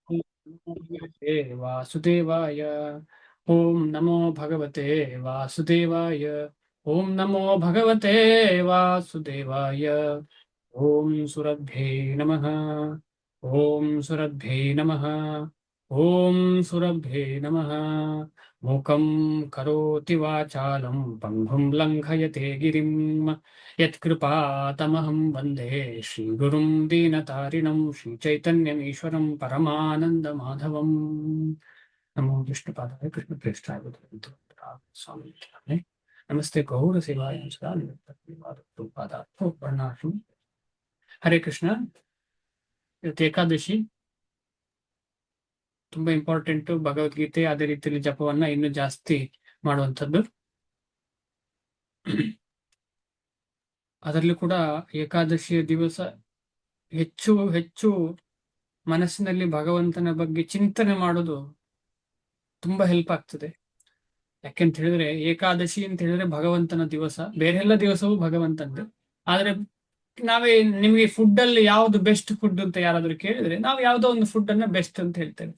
भगवते वासुदेवाय। ओम नमो भगवते वासुदेवाय। ओम नमो भगवते वासुदेवाय। ओम सुरभ्ये नमः। ओम सुरभ्ये नमः। ओम सुरभ्ये नमः। मूकं करोति वाचालं पङ्गुं लङ्घयते गिरिं यत्कृपातमहं वन्दे श्रीगुरुं दीनतारिणं श्रीचैतन्यमीश्वरं परमानन्दमाधवम्। नमो विष्णुपादाय कृष्णप्रेष्ठाय भगवते स्वामी नमस्ते गौर सेवाय सदा निरन्तरं प्ರಣಾಮಿ. ಹರೇ ಕೃಷ್ಣ. ಇವತ್ತು ಏಕಾದಶಿ ತುಂಬಾ ಇಂಪಾರ್ಟೆಂಟ್. ಭಗವದ್ಗೀತೆ ಅದೇ ರೀತಿಯಲ್ಲಿ ಜಪವನ್ನ ಇನ್ನೂ ಜಾಸ್ತಿ ಮಾಡುವಂಥದ್ದು. ಅದರಲ್ಲೂ ಕೂಡ ಏಕಾದಶಿಯ ದಿವಸ ಹೆಚ್ಚು ಹೆಚ್ಚು ಮನಸ್ಸಿನಲ್ಲಿ ಭಗವಂತನ ಬಗ್ಗೆ ಚಿಂತನೆ ಮಾಡೋದು ತುಂಬಾ ಹೆಲ್ಪ್ ಆಗ್ತದೆ. ಯಾಕೆಂತ ಹೇಳಿದ್ರೆ ಏಕಾದಶಿ ಅಂತ ಹೇಳಿದ್ರೆ ಭಗವಂತನ ದಿವಸ, ಬೇರೆ ಎಲ್ಲ ದಿವಸವೂ ಭಗವಂತಂದು. ಆದ್ರೆ ನಾವೇ ನಿಮಗೆ ಫುಡ್ ಅಲ್ಲಿ ಯಾವ್ದು ಬೆಸ್ಟ್ ಫುಡ್ ಅಂತ ಯಾರಾದ್ರೂ ಕೇಳಿದ್ರೆ ನಾವು ಯಾವ್ದೋ ಒಂದು ಫುಡ್ ಅನ್ನ ಬೆಸ್ಟ್ ಅಂತ ಹೇಳ್ತೇವೆ.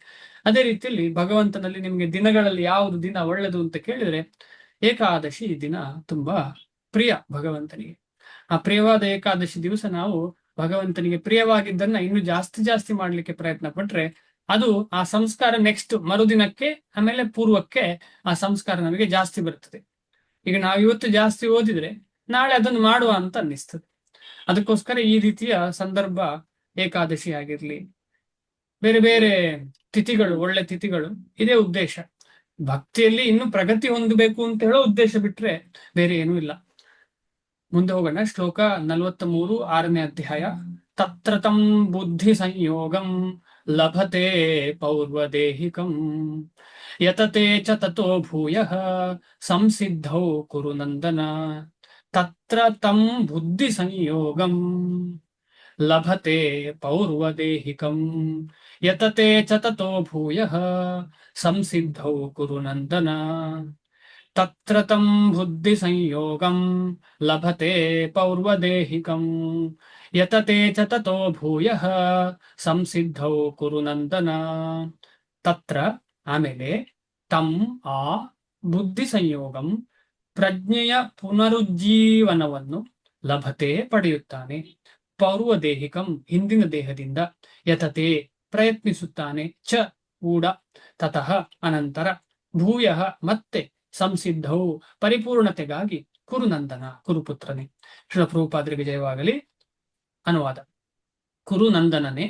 ಅದೇ ರೀತಿಯಲ್ಲಿ ಭಗವಂತನಲ್ಲಿ ನಿಮ್ಗೆ ದಿನಗಳಲ್ಲಿ ಯಾವ್ದು ದಿನ ಒಳ್ಳೆದು ಅಂತ ಕೇಳಿದ್ರೆ ಏಕಾದಶಿ ದಿನ ತುಂಬಾ ಪ್ರಿಯ ಭಗವಂತನಿಗೆ. ಆ ಪ್ರಿಯವಾದ ಏಕಾದಶಿ ದಿವಸ ನಾವು ಭಗವಂತನಿಗೆ ಪ್ರಿಯವಾಗಿದ್ದನ್ನ ಇನ್ನು ಜಾಸ್ತಿ ಜಾಸ್ತಿ ಮಾಡ್ಲಿಕ್ಕೆ ಪ್ರಯತ್ನ ಪಟ್ರೆ ಅದು ಆ ಸಂಸ್ಕಾರ ನೆಕ್ಸ್ಟ್ ಮರುದಿನಕ್ಕೆ ಆಮೇಲೆ ಪೂರ್ವಕ್ಕೆ ಆ ಸಂಸ್ಕಾರ ನಮಗೆ ಜಾಸ್ತಿ ಬರ್ತದೆ. ಈಗ ನಾವು ಇವತ್ತು ಜಾಸ್ತಿ ಓದಿದ್ರೆ ನಾಳೆ ಅದನ್ನು ಮಾಡುವ ಅಂತ ಅನ್ನಿಸ್ತದೆ. ಅದಕ್ಕೋಸ್ಕರ ಈ ರೀತಿಯ ಸಂದರ್ಭ ಏಕಾದಶಿ ಆಗಿರ್ಲಿ, ಬೇರೆ ಬೇರೆ ತಿಥಿಗಳು, ಒಳ್ಳೆ ತಿಥಿಗಳು, ಇದೇ ಉದ್ದೇಶ. ಭಕ್ತಿಯಲ್ಲಿ ಇನ್ನು ಪ್ರಗತಿ ಹೊಂದಬೇಕು ಅಂತ ಹೇಳೋ ಉದ್ದೇಶ ಬಿಟ್ರೆ ಬೇರೆ ಏನೂ ಇಲ್ಲ. ಮುಂದೆ ಹೋಗೋಣ. ಶ್ಲೋಕ 43, 6ನೇ ಅಧ್ಯಾಯ. ತತ್ರ ತಂ ಬುದ್ಧಿ ಸಂಯೋಗಂ ಲಭತೆ ಪೌರ್ವದೇಹಿಕಂ ಯತತೆ ಚ ತತೋ ಭೂಯಃ ಸಂಸಿದ್ಧೌ ಕುರು ನಂದನ. ತತ್ರ ತಂ ಬುದ್ಧಿ ಸಂಯೋಗಂ ಲಭತೆ ಪೌರ್ವದೇಹಿಕಂ ಯತತೆ ಚ ತತೋ ಭೂಯಃ ಸಂಸಿದ್ಧೌ ಕುರು ನಂದನ. ತತ್ರ ತಂ ಬುದ್ಧಿ ಸಂಯೋಗಂ ಲಭತೆ ಪೌರ್ವದೇಹಿಕಂ ಯತತೆ ಚ ತತೋ ಭೂಯಃ ಸಂಸಿದ್ಧೌ ಕುರು ನಂದನ. ತತ್ರ ಆಮೇಲೆ, ತಂ ಆ ಬುದ್ಧಿ ಸಂಯೋಗಂ ಪ್ರಜ್ಞೆಯ ಪುನರುಜ್ಜೀವನವನ್ನು ಲಭತೆ ಪಡೆಯುತ್ತಾನೆ, ಪೌರ್ವದೇಹಿಕಂ ಹಿಂದಿನ ದೇಹದಿಂದ, ಯತತೆ ಪ್ರಯತ್ನಿಸುತ್ತಾನೆ, ಚ ಕೂಡ, ತತಃ ಅನಂತರ, ಭೂಯಃ ಮತ್ತೆ, ಸಂಸಿದ್ಧೌ ಪರಿಪೂರ್ಣತೆಗಾಗಿ, ಕುರುನಂದನ ಕುರುಪುತ್ರನೇ. ಶ್ರೀಲ ಪ್ರಭುಪಾದರಿಗೆ ಜಯವಾಗಲಿ. ಅನುವಾದ. ಕುರುನಂದನನೇ,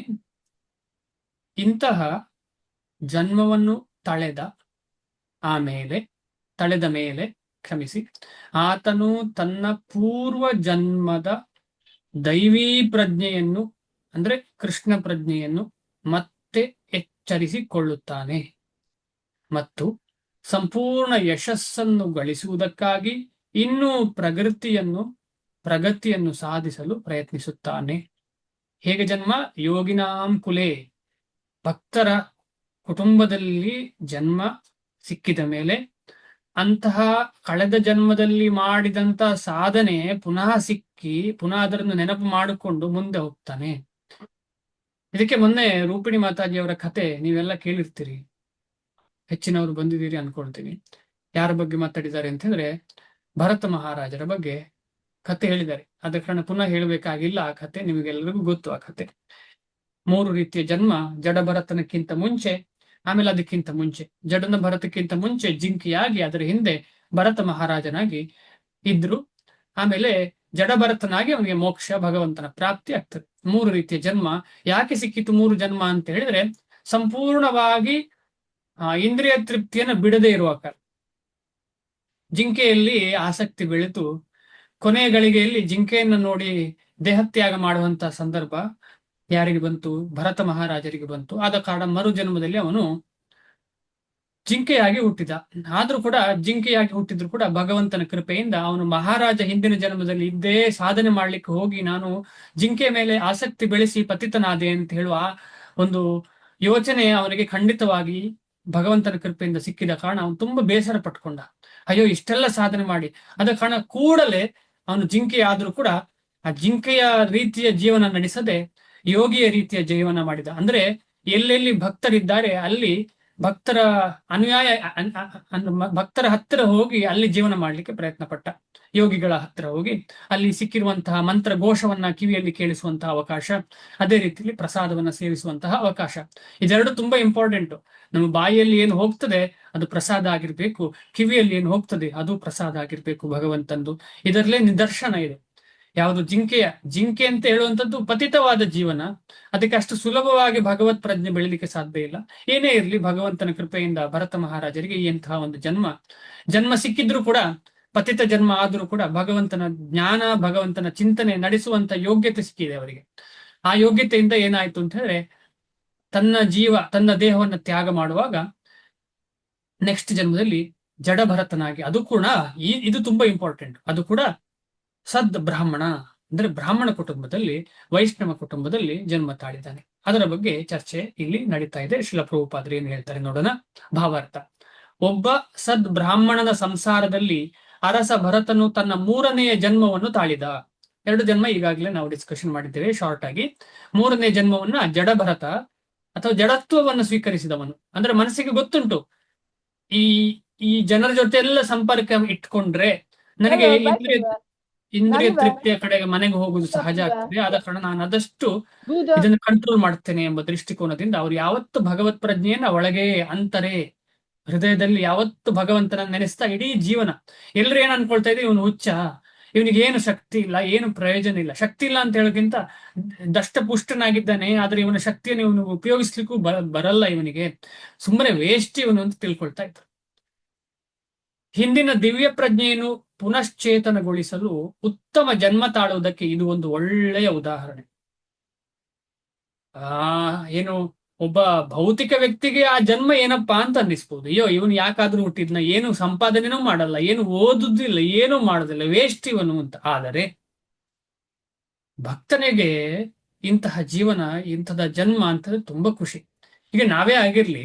ಇಂತಹ ಜನ್ಮವನ್ನು ತಳೆದ ಮೇಲೆ ಕ್ಷಮಿಸಿ, ಆತನು ತನ್ನ ಪೂರ್ವ ಜನ್ಮದ ದೈವೀ ಪ್ರಜ್ಞೆಯನ್ನು ಅಂದ್ರೆ ಕೃಷ್ಣ ಪ್ರಜ್ಞೆಯನ್ನು ಮತ್ತೆ ಎಚ್ಚರಿಸಿಕೊಳ್ಳುತ್ತಾನೆ ಮತ್ತು ಸಂಪೂರ್ಣ ಯಶಸ್ಸನ್ನು ಗಳಿಸುವುದಕ್ಕಾಗಿ ಇನ್ನೂ ಪ್ರಗತಿಯನ್ನು ಸಾಧಿಸಲು ಪ್ರಯತ್ನಿಸುತ್ತಾನೆ. ಹೇಗೆ ಜನ್ಮ? ಯೋಗಿನಾಂ ಕುಲೇ, ಭಕ್ತರ ಕುಟುಂಬದಲ್ಲಿ ಜನ್ಮ ಸಿಕ್ಕಿದ ಮೇಲೆ ಅಂತಹ ಕಳೆದ ಜನ್ಮದಲ್ಲಿ ಮಾಡಿದಂತ ಸಾಧನೆ ಪುನಃ ಸಿಕ್ಕಿ ಪುನಃ ಅದನ್ನು ನೆನಪು ಮಾಡಿಕೊಂಡು ಮುಂದೆ ಹೋಗ್ತಾನೆ. ಇದಕ್ಕೆ ಮೊನ್ನೆ ರೂಪಿಣಿ ಮಾತಾಜಿಯವರ ಕತೆ ನೀವೆಲ್ಲ ಕೇಳಿರ್ತೀರಿ, ಹೆಚ್ಚಿನವರು ಬಂದಿದ್ದೀರಿ ಅನ್ಕೊಳ್ತೀನಿ. ಯಾರ ಬಗ್ಗೆ ಮಾತಾಡಿದ್ದಾರೆ ಅಂತ ಹೇಳಿದ್ರೆ ಭರತ ಮಹಾರಾಜರ ಬಗ್ಗೆ ಕತೆ ಹೇಳಿದ್ದಾರೆ. ಆದ ಕಾರಣ ಪುನಃ ಹೇಳಬೇಕಾಗಿಲ್ಲ. ಆ ಕತೆ ನಿಮಗೆಲ್ಲರಿಗೂ ಗೊತ್ತು. ಆ ಕತೆ 3 ರೀತಿಯ ಜನ್ಮ. ಜಡ ಭರತನಕ್ಕಿಂತ ಮುಂಚೆ, ಆಮೇಲೆ ಅದಕ್ಕಿಂತ ಮುಂಚೆ, ಜಡನ ಭರತಕ್ಕಿಂತ ಮುಂಚೆ ಜಿಂಕಿಯಾಗಿ ಅದರ ಹಿಂದೆ ಭರತ ಮಹಾರಾಜನಾಗಿ ಇದ್ರು. ಆಮೇಲೆ ಜಡ ಭರತನಾಗಿ ಅವನಿಗೆ ಮೋಕ್ಷ, ಭಗವಂತನ ಪ್ರಾಪ್ತಿ ಆಗ್ತದೆ. 3 ರೀತಿಯ ಜನ್ಮ. ಯಾಕೆ ಸಿಕ್ಕಿತು 3 ಜನ್ಮ ಅಂತ ಹೇಳಿದ್ರೆ, ಸಂಪೂರ್ಣವಾಗಿ ಇಂದ್ರಿಯ ತೃಪ್ತಿಯನ್ನು ಬಿಡದೇ ಇರುವ ಕಾರಣ. ಜಿಂಕೆಯಲ್ಲಿ ಆಸಕ್ತಿ ಬೆಳೆದು ಕೊನೆಯ ಗಳಿಗೆಯಲ್ಲಿ ಜಿಂಕೆಯನ್ನು ನೋಡಿ ದೇಹತ್ಯಾಗ ಮಾಡುವಂತಹ ಸಂದರ್ಭ ಯಾರಿಗೆ ಬಂತು? ಭರತ ಮಹಾರಾಜರಿಗೆ ಬಂತು. ಆದ ಕಾರಣ ಮರು ಜನ್ಮದಲ್ಲಿ ಅವನು ಜಿಂಕೆಯಾಗಿ ಹುಟ್ಟಿದ. ಆದ್ರೂ ಕೂಡ ಜಿಂಕೆಯಾಗಿ ಹುಟ್ಟಿದ್ರು ಕೂಡ ಭಗವಂತನ ಕೃಪೆಯಿಂದ ಅವನು ಮಹಾರಾಜ ಹಿಂದಿನ ಜನ್ಮದಲ್ಲಿ ಇದ್ದೇ ಸಾಧನೆ ಮಾಡ್ಲಿಕ್ಕೆ ಹೋಗಿ ನಾನು ಜಿಂಕೆ ಮೇಲೆ ಆಸಕ್ತಿ ಬೆಳೆಸಿ ಪತಿತನಾದೆ ಅಂತ ಹೇಳುವ ಒಂದು ಯೋಚನೆ ಅವನಿಗೆ ಖಂಡಿತವಾಗಿ ಭಗವಂತನ ಕೃಪೆಯಿಂದ ಸಿಕ್ಕಿದ ಕಾರಣ ಅವನು ತುಂಬಾ ಬೇಸರ ಪಟ್ಕೊಂಡ. ಅಯ್ಯೋ, ಇಷ್ಟೆಲ್ಲ ಸಾಧನೆ ಮಾಡಿ, ಅದ ಕಾರಣ ಕೂಡಲೇ ಅವನು ಜಿಂಕೆ ಆದ್ರೂ ಕೂಡ ಆ ಜಿಂಕೆಯ ರೀತಿಯ ಜೀವನ ನಡೆಸದೆ ಯೋಗಿಯ ರೀತಿಯ ಜೀವನ ಮಾಡಿದ. ಅಂದ್ರೆ ಎಲ್ಲೆಲ್ಲಿ ಭಕ್ತರಿದ್ದಾರೆ ಅಲ್ಲಿ ಭಕ್ತರ ಅನುಯಾಯ ಭಕ್ತರ ಹತ್ತಿರ ಹೋಗಿ ಅಲ್ಲಿ ಜೀವನ ಮಾಡ್ಲಿಕ್ಕೆ ಪ್ರಯತ್ನ ಪಟ್ಟ. ಯೋಗಿಗಳ ಹತ್ತಿರ ಹೋಗಿ ಅಲ್ಲಿ ಸಿಕ್ಕಿರುವಂತಹ ಮಂತ್ರ ಘೋಷವನ್ನ ಕಿವಿಯಲ್ಲಿ ಕೇಳಿಸುವಂತಹ ಅವಕಾಶ, ಅದೇ ರೀತಿಯಲ್ಲಿ ಪ್ರಸಾದವನ್ನ ಸೇವಿಸುವಂತಹ ಅವಕಾಶ. ಇದೆರಡು ತುಂಬಾ ಇಂಪಾರ್ಟೆಂಟ್. ನಮ್ಮ ಬಾಯಿಯಲ್ಲಿ ಏನು ಹೋಗ್ತದೆ ಅದು ಪ್ರಸಾದ ಆಗಿರ್ಬೇಕು, ಕಿವಿಯಲ್ಲಿ ಏನು ಹೋಗ್ತದೆ ಅದು ಪ್ರಸಾದ ಆಗಿರ್ಬೇಕು ಭಗವಂತಂದು. ಇದರಲ್ಲೇ ನಿದರ್ಶನ ಇದೆ. ಯಾವುದು ಜಿಂಕೆ ಅಂತ ಹೇಳುವಂಥದ್ದು ಪತಿತವಾದ ಜೀವನ, ಅದಕ್ಕೆ ಅಷ್ಟು ಸುಲಭವಾಗಿ ಭಗವತ್ ಪ್ರಜ್ಞೆ ಬೆಳಿಲಿಕ್ಕೆ ಸಾಧ್ಯ ಇಲ್ಲ. ಏನೇ ಇರಲಿ, ಭಗವಂತನ ಕೃಪೆಯಿಂದ ಭರತ ಮಹಾರಾಜರಿಗೆ ಇಂತಹ ಒಂದು ಜನ್ಮ ಸಿಕ್ಕಿದ್ರು ಕೂಡ, ಪತಿತ ಜನ್ಮ ಆದ್ರೂ ಕೂಡ ಭಗವಂತನ ಜ್ಞಾನ, ಭಗವಂತನ ಚಿಂತನೆ ನಡೆಸುವಂತ ಯೋಗ್ಯತೆ ಸಿಕ್ಕಿದೆ ಅವರಿಗೆ. ಆ ಯೋಗ್ಯತೆಯಿಂದ ಏನಾಯ್ತು ಅಂತ ಹೇಳಿದ್ರೆ, ತನ್ನ ದೇಹವನ್ನು ತ್ಯಾಗ ಮಾಡುವಾಗ ನೆಕ್ಸ್ಟ್ ಜನ್ಮದಲ್ಲಿ ಜಡಭರತನಾಗಿ, ಅದು ಕೂಡ ಇದು ತುಂಬಾ ಇಂಪಾರ್ಟೆಂಟ್, ಅದು ಕೂಡ ಸದ್ ಬ್ರಾಹ್ಮಣ ಅಂದ್ರೆ ಬ್ರಾಹ್ಮಣ ಕುಟುಂಬದಲ್ಲಿ, ವೈಷ್ಣವ ಕುಟುಂಬದಲ್ಲಿ ಜನ್ಮ ತಾಳಿದ್ದಾನೆ. ಅದರ ಬಗ್ಗೆ ಚರ್ಚೆ ಇಲ್ಲಿ ನಡೀತಾ ಇದೆ. ಶ್ರೀಲ ಪ್ರಭುಪಾದರು ಏನು ಹೇಳ್ತಾರೆ ನೋಡೋಣ. ಭಾವಾರ್ಥ: ಒಬ್ಬ ಸದ್ ಬ್ರಾಹ್ಮಣನ ಸಂಸಾರದಲ್ಲಿ ಅರಸ ಭರತನು ತನ್ನ 3ನೆಯ ಜನ್ಮವನ್ನು ತಾಳಿದ. 2 ಜನ್ಮ ಈಗಾಗಲೇ ನಾವು ಡಿಸ್ಕಷನ್ ಮಾಡಿದ್ದೇವೆ ಶಾರ್ಟ್ ಆಗಿ. 3ನೇ ಜನ್ಮವನ್ನ ಜಡಭರತ ಅಥವಾ ಜಡತ್ವವನ್ನು ಸ್ವೀಕರಿಸಿದವನು. ಅಂದ್ರೆ ಮನಸ್ಸಿಗೆ ಗೊತ್ತುಂಟು, ಈ ಈ ಜನರ ಜೊತೆ ಎಲ್ಲ ಸಂಪರ್ಕ ಇಟ್ಕೊಂಡ್ರೆ ನನಗೆ ಇಂದ್ರಿಯ ತೃಪ್ತಿಯ ಕಡೆಗೆ ಮನೆಗೆ ಹೋಗುವುದು ಸಹಜ ಆಗ್ತದೆ. ಆದ ಕಾರಣ ನಾನು ಆದಷ್ಟು ಇದನ್ನು ಕಂಟ್ರೋಲ್ ಮಾಡ್ತೇನೆ ಎಂಬ ದೃಷ್ಟಿಕೋನದಿಂದ ಅವರು ಯಾವತ್ತು ಭಗವತ್ ಪ್ರಜ್ಞೆಯನ್ನ ಒಳಗೆ ಅಂತಾರೆ, ಹೃದಯದಲ್ಲಿ ಯಾವತ್ತು ಭಗವಂತನ ನೆನೆಸ್ತಾ ಇಡೀ ಜೀವನ. ಎಲ್ರು ಏನ್ ಅನ್ಕೊಳ್ತಾ ಇದೆ, ಇವನು ಹುಚ್ಚ, ಇವನಿಗೆ ಏನು ಶಕ್ತಿ ಇಲ್ಲ, ಏನು ಪ್ರಯೋಜನ ಇಲ್ಲ. ಶಕ್ತಿ ಇಲ್ಲ ಅಂತ ಹೇಳೋಕ್ಕಿಂತ ದಷ್ಟಪುಷ್ಟನಾಗಿದ್ದಾನೆ, ಆದ್ರೆ ಇವನ ಶಕ್ತಿಯನ್ನು ಇವನು ಉಪಯೋಗಿಸ್ಲಿಕ್ಕೂ ಬರಲ್ಲ, ಇವನಿಗೆ ಸುಮ್ಮನೆ ವೇಸ್ಟ್ ಇವನು ಅಂತ ತಿಳ್ಕೊಳ್ತಾ ಇದ್ರು. ಹಿಂದಿನ ದಿವ್ಯ ಪ್ರಜ್ಞೆಯನ್ನು ಪುನಶ್ಚೇತನಗೊಳಿಸಲು ಉತ್ತಮ ಜನ್ಮ ತಾಳುವುದಕ್ಕೆ ಇದು ಒಂದು ಒಳ್ಳೆಯ ಉದಾಹರಣೆ. ಏನು ಒಬ್ಬ ಭೌತಿಕ ವ್ಯಕ್ತಿಗೆ ಆ ಜನ್ಮ ಏನಪ್ಪಾ ಅಂತ ಅನ್ನಿಸ್ಬೋದು. ಅಯ್ಯೋ, ಇವನು ಯಾಕಾದ್ರೂ ಹುಟ್ಟಿದ್ನ, ಏನು ಸಂಪಾದನೆನೂ ಮಾಡಲ್ಲ, ಏನು ಓದುದಿಲ್ಲ, ಏನೂ ಮಾಡೋದಿಲ್ಲ, ವೇಸ್ಟ್ ಇವನು ಅಂತ. ಆದರೆ ಭಕ್ತನಿಗೆ ಇಂತಹ ಜೀವನ, ಇಂಥದ ಜನ್ಮ ಅಂತಂದ್ರೆ ತುಂಬಾ ಖುಷಿ. ಈಗ ನಾವೇ ಆಗಿರ್ಲಿ,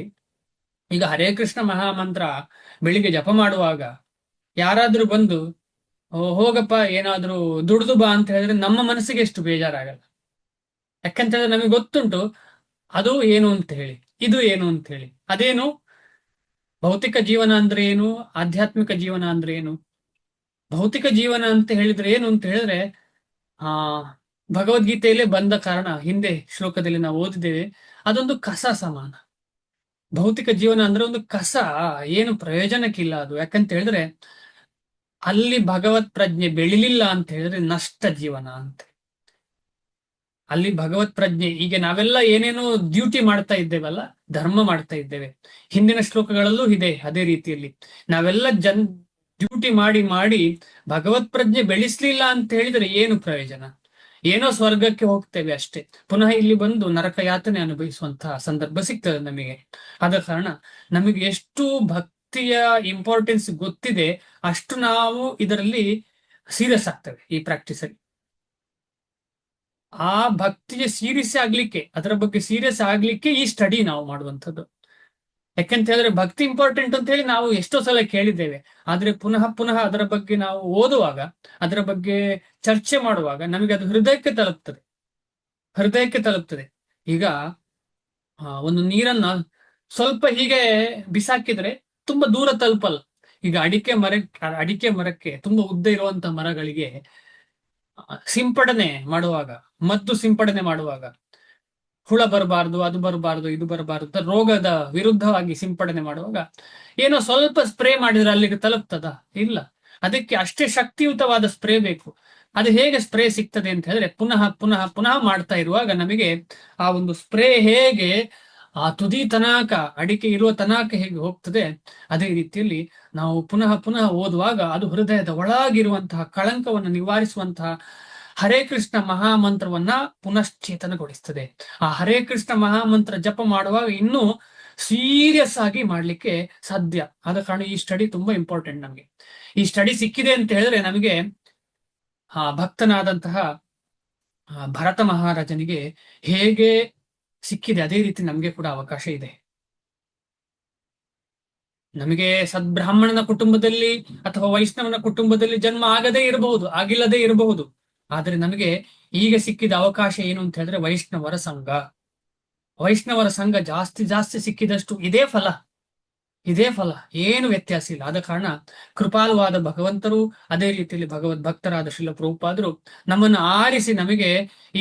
ಈಗ ಹರೇ ಕೃಷ್ಣ ಮಹಾಮಂತ್ರ ಬೆಳಿಗ್ಗೆ ಜಪ ಮಾಡುವಾಗ ಯಾರಾದ್ರೂ ಬಂದು ಹೋಗಪ್ಪ ಏನಾದ್ರೂ ದುಡ್ದು ಬಾ ಅಂತ ಹೇಳಿದ್ರೆ ನಮ್ಮ ಮನಸ್ಸಿಗೆ ಎಷ್ಟು ಬೇಜಾರಾಗಲ್ಲ. ಯಾಕಂತ ಹೇಳಿದ್ರೆ ನಮಗೆ ಗೊತ್ತುಂಟು ಅದು ಏನು ಅಂತ ಹೇಳಿ, ಇದು ಏನು ಅಂತ ಹೇಳಿ. ಅದೇನು ಭೌತಿಕ ಜೀವನ ಅಂದ್ರೆ ಏನು, ಆಧ್ಯಾತ್ಮಿಕ ಜೀವನ ಅಂದ್ರೆ ಏನು. ಭೌತಿಕ ಜೀವನ ಅಂತ ಹೇಳಿದ್ರೆ ಏನು ಅಂತ ಹೇಳಿದ್ರೆ, ಭಗವದ್ಗೀತೆಯಲ್ಲೇ ಬಂದ ಕಾರಣ ಹಿಂದೆ ಶ್ಲೋಕದಲ್ಲಿ ನಾವು ಓದಿದ್ದೇವೆ, ಅದೊಂದು ಕಸ ಸಮಾನ. ಭೌತಿಕ ಜೀವನ ಅಂದ್ರೆ ಒಂದು ಕಸ, ಏನು ಪ್ರಯೋಜನಕ್ಕಿಲ್ಲ ಅದು. ಯಾಕಂತ ಹೇಳಿದ್ರೆ ಅಲ್ಲಿ ಭಗವತ್ ಪ್ರಜ್ಞೆ ಬೆಳಿಲಿಲ್ಲ ಅಂತ ಹೇಳಿದ್ರೆ ನಷ್ಟ ಜೀವನ ಅಂತ. ಅಲ್ಲಿ ಭಗವತ್ ಪ್ರಜ್ಞೆ, ಈಗ ನಾವೆಲ್ಲ ಏನೇನೋ ಡ್ಯೂಟಿ ಮಾಡ್ತಾ ಇದ್ದೇವಲ್ಲ, ಧರ್ಮ ಮಾಡ್ತಾ ಇದ್ದೇವೆ. ಹಿಂದಿನ ಶ್ಲೋಕಗಳಲ್ಲೂ ಇದೆ ಅದೇ ರೀತಿಯಲ್ಲಿ. ನಾವೆಲ್ಲ ಡ್ಯೂಟಿ ಮಾಡಿ ಮಾಡಿ ಭಗವತ್ ಪ್ರಜ್ಞೆ ಬೆಳೆಸ್ಲಿಲ್ಲ ಅಂತ ಹೇಳಿದ್ರೆ ಏನು ಪ್ರಯೋಜನ? ಏನೋ ಸ್ವರ್ಗಕ್ಕೆ ಹೋಗ್ತೇವೆ ಅಷ್ಟೇ, ಪುನಃ ಇಲ್ಲಿ ಬಂದು ನರಕ ಯಾತನೆ ಅನುಭವಿಸುವಂತಹ ಸಂದರ್ಭ ಸಿಗ್ತದೆ ನಮಗೆ. ಆದ ಕಾರಣ ನಮಗೆ ಎಷ್ಟು ಭಕ್ತಿಯ ಇಂಪಾರ್ಟೆನ್ಸ್ ಗೊತ್ತಿದೆ, ಅಷ್ಟು ನಾವು ಇದರಲ್ಲಿ ಸೀರಿಯಸ್ ಆಗ್ತೇವೆ ಈ ಪ್ರಾಕ್ಟೀಸ್ ಅಲ್ಲಿ. ಆ ಭಕ್ತಿಯ ಸೀರಿಯಸ್ ಆಗ್ಲಿಕ್ಕೆ, ಅದರ ಬಗ್ಗೆ ಸೀರಿಯಸ್ ಆಗ್ಲಿಕ್ಕೆ ಈ ಸ್ಟಡಿ ನಾವು ಮಾಡುವಂಥದ್ದು. ಯಾಕೆಂತ ಹೇಳಿದ್ರೆ ಭಕ್ತಿ ಇಂಪಾರ್ಟೆಂಟ್ ಅಂತ ಹೇಳಿ ನಾವು ಎಷ್ಟೋ ಸಲ ಕೇಳಿದ್ದೇವೆ, ಆದ್ರೆ ಪುನಃ ಪುನಃ ಅದರ ಬಗ್ಗೆ ನಾವು ಓದುವಾಗ, ಅದರ ಬಗ್ಗೆ ಚರ್ಚೆ ಮಾಡುವಾಗ ನಮಗೆ ಅದು ಹೃದಯಕ್ಕೆ ತಲುಪ್ತದೆ. ಈಗ ಒಂದು ನೀರನ್ನ ಸ್ವಲ್ಪ ಹೀಗೆ ಬಿಸಾಕಿದ್ರೆ ತುಂಬಾ ದೂರ ತಲುಪಲ್ಲ. ಈಗ ಅಡಿಕೆ ಮರಕ್ಕೆ ತುಂಬಾ ಉದ್ದ ಇರುವಂತಹ ಮರಗಳಿಗೆ ಸಿಂಪಡಣೆ ಮಾಡುವಾಗ, ಮದ್ದು ಸಿಂಪಡಣೆ ಮಾಡುವಾಗ ಹುಳ ಬರಬಾರ್ದು, ಅದು ಬರಬಾರ್ದು, ಇದು ಬರಬಾರ್ದು, ರೋಗದ ವಿರುದ್ಧವಾಗಿ ಸಿಂಪಡಣೆ ಮಾಡುವಾಗ ಏನೋ ಸ್ವಲ್ಪ ಸ್ಪ್ರೇ ಮಾಡಿದ್ರೆ ಅಲ್ಲಿಗೆ ತಲುಪ್ತದ? ಇಲ್ಲ. ಅದಕ್ಕೆ ಅಷ್ಟೇ ಶಕ್ತಿಯುತವಾದ ಸ್ಪ್ರೇ ಬೇಕು. ಅದು ಹೇಗೆ ಸ್ಪ್ರೇ ಸಿಗ್ತದೆ ಅಂತ ಹೇಳಿದ್ರೆ ಪುನಃ ಪುನಃ ಪುನಃ ಮಾಡ್ತಾ ಇರುವಾಗ ನಮಗೆ ಆ ಒಂದು ಸ್ಪ್ರೇ ಹೇಗೆ ಆ ತುದಿ ತನಕ, ಅಡಿಕೆ ಇರುವ ತನಕ ಹೇಗೆ ಹೋಗ್ತದೆ, ಅದೇ ರೀತಿಯಲ್ಲಿ ನಾವು ಪುನಃ ಪುನಃ ಓದುವಾಗ ಅದು ಹೃದಯದ ಒಳಗಿರುವಂತಹ ಕಳಂಕವನ್ನು ನಿವಾರಿಸುವಂತಹ ಹರೇ ಕೃಷ್ಣ ಮಹಾಮಂತ್ರವನ್ನ ಪುನಶ್ಚೇತನಗೊಳಿಸ್ತದೆ. ಆ ಹರೇ ಕೃಷ್ಣ ಮಹಾಮಂತ್ರ ಜಪ ಮಾಡುವಾಗ ಇನ್ನೂ ಸೀರಿಯಸ್ ಆಗಿ ಮಾಡ್ಲಿಕ್ಕೆ ಸಾಧ್ಯ. ಆದ ಕಾರಣ ಈ ಸ್ಟಡಿ ತುಂಬಾ ಇಂಪಾರ್ಟೆಂಟ್ ನಮಗೆ. ಈ ಸ್ಟಡಿ ಸಿಕ್ಕಿದೆ ಅಂತ ಹೇಳಿದ್ರೆ ನಮಗೆ ಭಕ್ತನಾದಂತಹ ಭರತ ಮಹಾರಾಜನಿಗೆ ಹೇಗೆ ಸಿಕ್ಕಿದೆ ಅದೇ ರೀತಿ ನಮಗೆ ಕೂಡ ಅವಕಾಶ ಇದೆ. ನಮಗೆ ಸದ್ಬ್ರಾಹ್ಮಣನ ಕುಟುಂಬದಲ್ಲಿ ಅಥವಾ ವೈಷ್ಣವನ ಕುಟುಂಬದಲ್ಲಿ ಜನ್ಮ ಆಗದೇ ಇರಬಹುದು, ಆಗಿಲ್ಲದೆ ಇರಬಹುದು. ಆದ್ರೆ ನಮಗೆ ಈಗ ಸಿಕ್ಕಿದ ಅವಕಾಶ ಏನು ಅಂತ ಹೇಳಿದ್ರೆ ವೈಷ್ಣವರ ಸಂಘ. ವೈಷ್ಣವರ ಸಂಘ ಜಾಸ್ತಿ ಜಾಸ್ತಿ ಸಿಕ್ಕಿದಷ್ಟು ಇದೇ ಫಲ, ಇದೇ ಫಲ, ಏನು ವ್ಯತ್ಯಾಸ ಇಲ್ಲ. ಆದ ಕಾರಣ ಕೃಪಾಲುವಾದ ಭಗವಂತರು, ಅದೇ ರೀತಿಯಲ್ಲಿ ಭಗವದ್ ಭಕ್ತರಾದ ಶ್ರೀಲ ಪ್ರಭುಪಾದರು ನಮ್ಮನ್ನು ಆರಿಸಿ ನಮಗೆ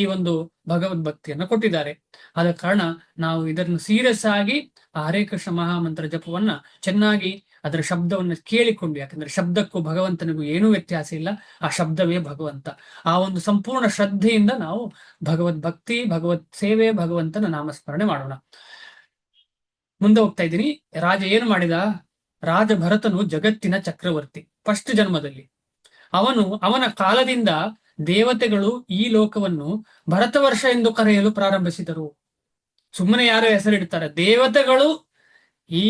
ಈ ಒಂದು ಭಗವದ್ ಭಕ್ತಿಯನ್ನು ಕೊಟ್ಟಿದ್ದಾರೆ. ಆದ ಕಾರಣ ನಾವು ಇದನ್ನು ಸೀರಿಯಸ್ ಆಗಿ ಆ ಹರೇ ಕೃಷ್ಣ ಮಹಾಮಂತ್ರ ಜಪವನ್ನ ಚೆನ್ನಾಗಿ ಅದರ ಶಬ್ದವನ್ನು ಕೇಳಿಕೊಂಡು, ಯಾಕಂದ್ರೆ ಶಬ್ದಕ್ಕೂ ಭಗವಂತನಿಗೂ ಏನೂ ವ್ಯತ್ಯಾಸ ಇಲ್ಲ, ಆ ಶಬ್ದವೇ ಭಗವಂತ. ಆ ಒಂದು ಸಂಪೂರ್ಣ ಶ್ರದ್ಧೆಯಿಂದ ನಾವು ಭಗವದ್ ಭಕ್ತಿ, ಭಗವತ್ ಸೇವೆ, ಭಗವಂತನ ನಾಮಸ್ಮರಣೆ ಮಾಡೋಣ. ಮುಂದೆ ಹೋಗ್ತಾ ಇದ್ದೀನಿ. ರಾಜ ಏನು ಮಾಡಿದ? ರಾಜ ಭರತನು ಜಗತ್ತಿನ ಚಕ್ರವರ್ತಿ ಫಸ್ಟ್ ಜನ್ಮದಲ್ಲಿ. ಅವನ ಕಾಲದಿಂದ ದೇವತೆಗಳು ಈ ಲೋಕವನ್ನು ಭರತವರ್ಷ ಎಂದು ಕರೆಯಲು ಪ್ರಾರಂಭಿಸಿದರು. ಸುಮ್ಮನೆ ಯಾರೋ ಹೆಸರಿಡ್ತಾರೆ. ದೇವತೆಗಳು ಈ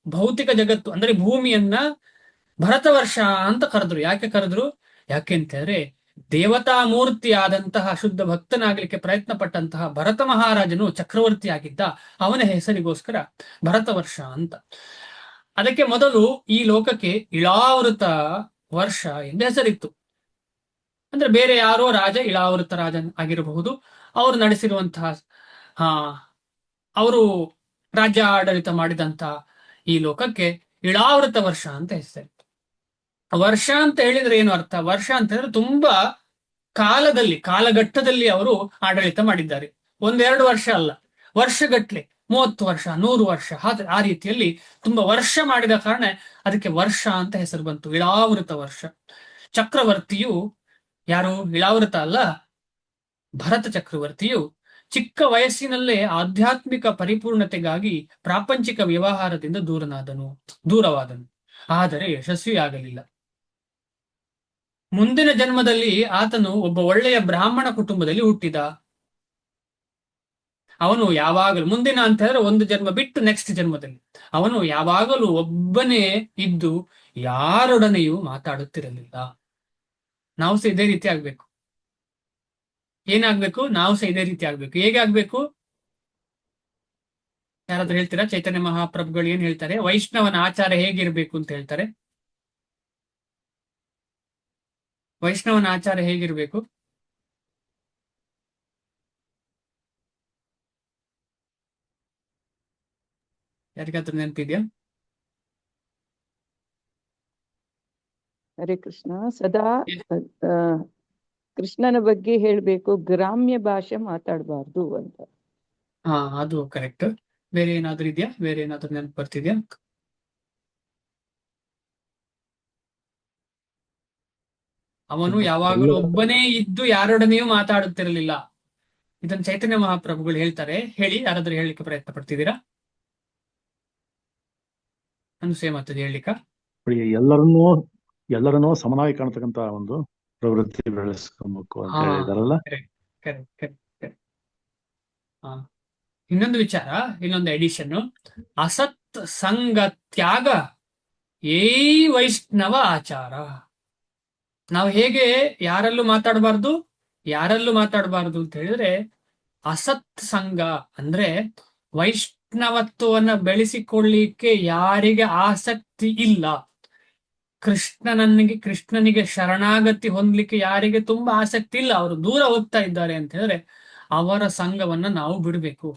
ಭೌತಿಕ ಜಗತ್ತು ಅಂದ್ರೆ ಭೂಮಿಯನ್ನ ಭರತವರ್ಷ ಅಂತ ಕರೆದ್ರು. ಯಾಕೆ ಕರೆದ್ರು? ಯಾಕೆ ಅಂತ ಹೇಳಿದ್ರೆ, ದೇವತಾ ಮೂರ್ತಿ ಆದಂತಹ ಶುದ್ಧ ಭಕ್ತನಾಗಲಿಕ್ಕೆ ಪ್ರಯತ್ನ ಪಟ್ಟಂತಹ ಭರತ ಮಹಾರಾಜನು ಚಕ್ರವರ್ತಿ ಆಗಿದ್ದ. ಅವನ ಹೆಸರಿಗೋಸ್ಕರ ಭರತವರ್ಷ ಅಂತ. ಅದಕ್ಕೆ ಮೊದಲು ಈ ಲೋಕಕ್ಕೆ ಇಳಾವೃತ ವರ್ಷ ಎಂದು ಹೆಸರಿತ್ತು. ಅಂದ್ರೆ ಬೇರೆ ಯಾರೋ ರಾಜ, ಇಳಾವೃತ ರಾಜನ್ ಆಗಿರಬಹುದು, ಅವರು ನಡೆಸಿರುವಂತಹ ಅವರು ರಾಜ್ಯ ಆಡಳಿತ ಮಾಡಿದಂತಹ ಈ ಲೋಕಕ್ಕೆ ಇಳಾವೃತ ವರ್ಷ ಅಂತ ಹೆಸರಿತ್ತು. ವರ್ಷ ಅಂತ ಹೇಳಿದ್ರೆ ಏನು ಅರ್ಥ? ವರ್ಷ ಅಂತ ಹೇಳಿದ್ರೆ ತುಂಬಾ ಕಾಲಘಟ್ಟದಲ್ಲಿ ಅವರು ಆಡಳಿತ ಮಾಡಿದ್ದಾರೆ. 1-2 ವರ್ಷ ಅಲ್ಲ, ವರ್ಷಗಟ್ಲೆ, 30 ವರ್ಷ, 100 ವರ್ಷ, ಆ ರೀತಿಯಲ್ಲಿ ತುಂಬಾ ವರ್ಷ ಮಾಡಿದ ಕಾರಣ ಅದಕ್ಕೆ ವರ್ಷ ಅಂತ ಹೆಸರು ಬಂತು, ಇಳಾವೃತ ವರ್ಷ. ಚಕ್ರವರ್ತಿಯು ಯಾರು? ಇಳಾವೃತ ಅಲ್ಲ, ಭರತ ಚಕ್ರವರ್ತಿಯು ಚಿಕ್ಕ ವಯಸ್ಸಿನಲ್ಲೇ ಆಧ್ಯಾತ್ಮಿಕ ಪರಿಪೂರ್ಣತೆಗಾಗಿ ಪ್ರಾಪಂಚಿಕ ವ್ಯವಹಾರದಿಂದ ದೂರವಾದನು, ಆದರೆ ಯಶಸ್ವಿಯಾಗಲಿಲ್ಲ. ಮುಂದಿನ ಜನ್ಮದಲ್ಲಿ ಆತನು ಒಬ್ಬ ಒಳ್ಳೆಯ ಬ್ರಾಹ್ಮಣ ಕುಟುಂಬದಲ್ಲಿ ಹುಟ್ಟಿದ. ಅವನು ಯಾವಾಗಲೂ, ಮುಂದಿನ ಅಂತ ಹೇಳಿದ್ರೆ 1 ಜನ್ಮ ಬಿಟ್ಟು ನೆಕ್ಸ್ಟ್ ಜನ್ಮದಲ್ಲಿ, ಅವನು ಯಾವಾಗಲೂ ಒಬ್ಬನೇ ಇದ್ದು ಯಾರೊಡನೆಯೂ ಮಾತಾಡುತ್ತಿರಲಿಲ್ಲ. ನಾವು ಸಹ ಇದೇ ರೀತಿ ಆಗ್ಬೇಕು. ಏನಾಗ್ಬೇಕು? ನಾವು ಸಹ ಇದೇ ರೀತಿ ಆಗ್ಬೇಕು. ಹೇಗೆ ಆಗ್ಬೇಕು? ಯಾರಾದ್ರೂ ಹೇಳ್ತೀರಾ? ಚೈತನ್ಯ ಮಹಾಪ್ರಭುಗಳು ಏನ್ ಹೇಳ್ತಾರೆ? ವೈಷ್ಣವನ ಆಚಾರ ಹೇಗಿರ್ಬೇಕು ಅಂತ ಹೇಳ್ತಾರೆ? ವೈಷ್ಣವನ ಆಚಾರ ಹೇಗಿರ್ಬೇಕು? ಯಾರಿಗಾದ್ರೂ ನೆನಪಿದ್ಯಾ? ಹರೇ ಕೃಷ್ಣ. ಸದಾ ಕೃಷ್ಣನ ಬಗ್ಗೆ ಹೇಳ್ಬೇಕು, ಗ್ರಾಮ್ಯ ಭಾಷೆ ಮಾತಾಡಬಾರ್ದು ಅಂತ. ಅದು ಕರೆಕ್ಟ್. ಬೇರೆ ಏನಾದ್ರೂ ಇದೆಯಾ? ಬೇರೆ ಏನಾದ್ರೂ ನೆನಪು ಬರ್ತಿದ್ಯಾ? ಅವನು ಯಾವಾಗಲೂ ಒಬ್ಬನೇ ಇದ್ದು ಯಾರೊಡನೆಯೂ ಮಾತಾಡುತ್ತಿರಲಿಲ್ಲ. ಇದನ್ನು ಚೈತನ್ಯ ಮಹಾಪ್ರಭುಗಳು ಹೇಳ್ತಾರೆ. ಹೇಳಿ, ಯಾರಾದ್ರೂ ಹೇಳಲಿಕ್ಕೆ ಪ್ರಯತ್ನ ಪಡ್ತಿದ್ದೀರಾ? ಅನುಸೂಯ ಮಾತದೆ ಹೇಳಲಿಕ್ಕ. ಎಲ್ಲರನ್ನೂ ಸಮನಾಗಿ ಕಾಣತಕ್ಕಂತ ಒಂದು ಪ್ರವೃತ್ತಿ ಬೆಳೆಸ್ಕೊಬೇಕು ಅಂತ ಹೇಳಿದಾರಲ್ಲ. ಇನ್ನೊಂದು ವಿಚಾರ, ಇನ್ನೊಂದು ಎಡಿಷನ್, ಅಸತ್ ಸಂಗ ತ್ಯಾಗ ಏ ವೈಷ್ಣವ ಆಚಾರ. ನಾವು ಹೇಗೆ ಯಾರಲ್ಲೂ ಮಾತಾಡಬಾರ್ದು ಅಂತ ಹೇಳಿದ್ರೆ, ಅಸತ್ ಸಂಘ ಅಂದ್ರೆ ವೈಷ್ಣವತ್ವವನ್ನ ಬೆಳೆಸಿಕೊಳ್ಳಿಕ್ಕೆ ಯಾರಿಗೆ ಆಸಕ್ತಿ ಇಲ್ಲ, ಕೃಷ್ಣನಿಗೆ ಶರಣಾಗತಿ ಹೊಂದಲಿಕ್ಕೆ ಯಾರಿಗೆ ತುಂಬಾ ಆಸಕ್ತಿ ಇಲ್ಲ, ಅವರು ದೂರ ಹೋಗ್ತಾ ಇದ್ದಾರೆ ಅಂತ ಹೇಳಿದ್ರೆ ಅವರ ಸಂಘವನ್ನ ನಾವು ಬಿಡಬೇಕು.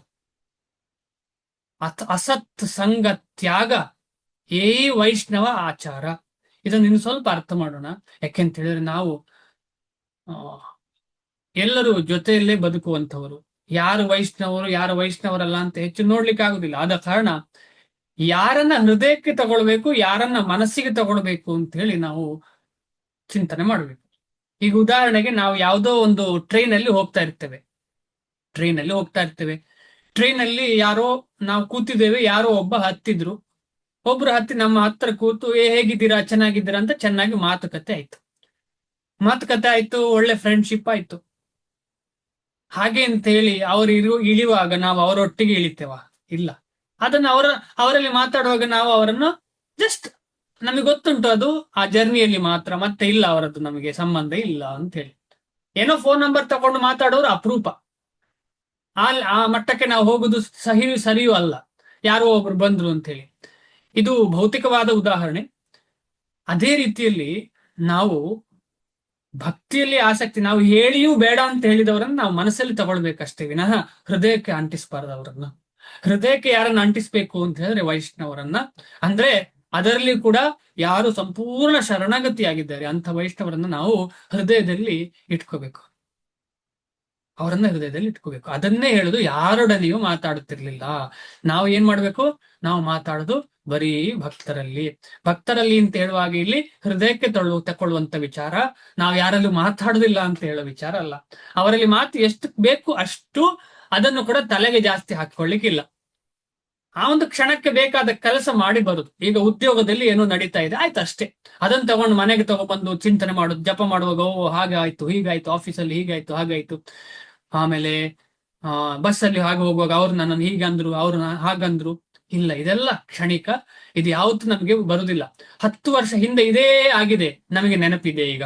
ಅಸತ್ ಸಂಘ ತ್ಯಾಗ ಏ ವೈಷ್ಣವ ಆಚಾರ. ಇದನ್ನು ಇನ್ನು ಸ್ವಲ್ಪ ಅರ್ಥ ಮಾಡೋಣ. ಯಾಕೆಂತ ಹೇಳಿದ್ರೆ ನಾವು ಎಲ್ಲರೂ ಜೊತೆಯಲ್ಲೇ ಬದುಕುವಂಥವರು. ಯಾರು ವೈಷ್ಣವರಲ್ಲ ಅಂತ ಹೆಚ್ಚು ನೋಡ್ಲಿಕ್ಕೆ ಆಗುದಿಲ್ಲ. ಆದ ಕಾರಣ ಯಾರನ್ನ ಹೃದಯಕ್ಕೆ ತಗೊಳ್ಬೇಕು, ಯಾರನ್ನ ಮನಸ್ಸಿಗೆ ತಗೊಳ್ಬೇಕು ಅಂತ ಹೇಳಿ ನಾವು ಚಿಂತನೆ ಮಾಡಬೇಕು. ಈಗ ಉದಾಹರಣೆಗೆ ನಾವು ಯಾವುದೋ ಒಂದು ಟ್ರೈನಲ್ಲಿ ಹೋಗ್ತಾ ಇರ್ತೇವೆ. ಟ್ರೈನಲ್ಲಿ ನಾವು ಕೂತಿದ್ದೇವೆ, ಯಾರೋ ಒಬ್ಬ ಹತ್ತಿದ್ರು. ಒಬ್ರು ಹತ್ತಿ ನಮ್ಮ ಹತ್ರ ಕೂತು ಹೇಗಿದ್ದೀರಾ, ಚೆನ್ನಾಗಿದ್ದೀರಾ ಅಂತ ಚೆನ್ನಾಗಿ ಮಾತುಕತೆ ಆಯ್ತು, ಒಳ್ಳೆ ಫ್ರೆಂಡ್ಶಿಪ್ ಆಯ್ತು. ಹಾಗೆ ಅಂತ ಹೇಳಿ ಅವರು ಇಳಿಯುವಾಗ ನಾವು ಅವರೊಟ್ಟಿಗೆ ಇಳಿತೇವ? ಇಲ್ಲ. ಅದನ್ನ ಅವರಲ್ಲಿ ಮಾತಾಡುವಾಗ ನಾವು ಅವರನ್ನು ಜಸ್ಟ್, ನಮಗೆ ಗೊತ್ತುಂಟು ಅದು ಆ ಜರ್ನಿಯಲ್ಲಿ ಮಾತ್ರ, ಮತ್ತೆ ಇಲ್ಲ ಅವರದ್ದು ನಮಗೆ ಸಂಬಂಧ ಇಲ್ಲ ಅಂತ ಹೇಳಿ. ಏನೋ ಫೋನ್ ನಂಬರ್ ತಗೊಂಡು ಮಾತಾಡೋರು ಅಪರೂಪ. ಆ ಮಟ್ಟಕ್ಕೆ ನಾವು ಹೋಗುದು ಸರಿಯೂ ಅಲ್ಲ. ಯಾರೋ ಒಬ್ರು ಬಂದ್ರು ಅಂತ ಹೇಳಿ. ಇದು ಭೌತಿಕವಾದ ಉದಾಹರಣೆ. ಅದೇ ರೀತಿಯಲ್ಲಿ ನಾವು ಭಕ್ತಿಯಲ್ಲಿ ಆಸಕ್ತಿ, ನಾವು ಹೇಳಿಯೂ ಬೇಡ ಅಂತ ಹೇಳಿದವರನ್ನ ನಾವು ಮನಸ್ಸಲ್ಲಿ ತಗೊಳ್ಬೇಕಷ್ಟೇ ವಿನಃ ಹೃದಯಕ್ಕೆ ಅಂಟಿಸಬಾರ್ದು ಅವರನ್ನ. ಹೃದಯಕ್ಕೆ ಯಾರನ್ನ ಅಂಟಿಸ್ಬೇಕು ಅಂತ ಹೇಳಿದ್ರೆ ವೈಷ್ಣವರನ್ನ. ಅಂದ್ರೆ ಅದರಲ್ಲಿ ಕೂಡ ಯಾರು ಸಂಪೂರ್ಣ ಶರಣಾಗತಿಯಾಗಿದ್ದಾರೆ ಅಂತ ವೈಷ್ಣವರನ್ನ ನಾವು ಹೃದಯದಲ್ಲಿ ಇಟ್ಕೋಬೇಕು. ಅವರನ್ನ ಹೃದಯದಲ್ಲಿ ಇಟ್ಕೋಬೇಕು. ಅದನ್ನೇ ಹೇಳುದು, ಯಾರೊಡನೆಯೂ ಮಾತಾಡುತ್ತಿರ್ಲಿಲ್ಲ. ನಾವು ಏನ್ ಮಾಡ್ಬೇಕು? ನಾವು ಮಾತಾಡುದು ಬರೀ ಭಕ್ತರಲ್ಲಿ. ಭಕ್ತರಲ್ಲಿ ಅಂತ ಹೇಳುವಾಗ ಇಲ್ಲಿ ಹೃದಯಕ್ಕೆ ತಕೊಳ್ಳುವಂತ ವಿಚಾರ, ನಾವು ಯಾರಲ್ಲೂ ಮಾತಾಡುದಿಲ್ಲ ಅಂತ ಹೇಳೋ ವಿಚಾರ ಅಲ್ಲ. ಅವರಲ್ಲಿ ಮಾತು ಎಷ್ಟು ಬೇಕು ಅಷ್ಟು, ಅದನ್ನು ಕೂಡ ತಲೆಗೆ ಜಾಸ್ತಿ ಹಾಕಿಕೊಳ್ಳಿಕ್ಕಿಲ್ಲ. ಆ ಒಂದು ಕ್ಷಣಕ್ಕೆ ಬೇಕಾದ ಕೆಲಸ ಮಾಡಿ ಬರುದು. ಈಗ ಉದ್ಯೋಗದಲ್ಲಿ ಏನೋ ನಡೀತಾ ಇದೆ, ಆಯ್ತು ಅಷ್ಟೇ. ಅದನ್ನ ತಗೊಂಡು ಮನೆಗೆ ತಗೊಬಂದು ಚಿಂತನೆ ಮಾಡುದು, ಜಪ ಮಾಡುವಾಗ ಓ ಹಾಗಾಯ್ತು ಹೀಗಾಯ್ತು, ಆಫೀಸಲ್ಲಿ ಹೀಗಾಯ್ತು ಹಾಗಾಯ್ತು, ಆಮೇಲೆ ಬಸ್ಸಲ್ಲಿ ಹಾಗೆ ಹೋಗುವಾಗ ಅವ್ರು ನನ್ನನ್ನು ಹೀಗಂದ್ರು, ಅವ್ರು ಹಾಗಂದ್ರು. ಇಲ್ಲ, ಇದೆಲ್ಲ ಕ್ಷಣಿಕ. ಇದು ಯಾವತ್ತೂ ನಮಗೆ ಬರುದಿಲ್ಲ. 10 ವರ್ಷ ಹಿಂದೆ ಇದೇ ಆಗಿದೆ, ನಮಗೆ ನೆನಪಿದೆ. ಈಗ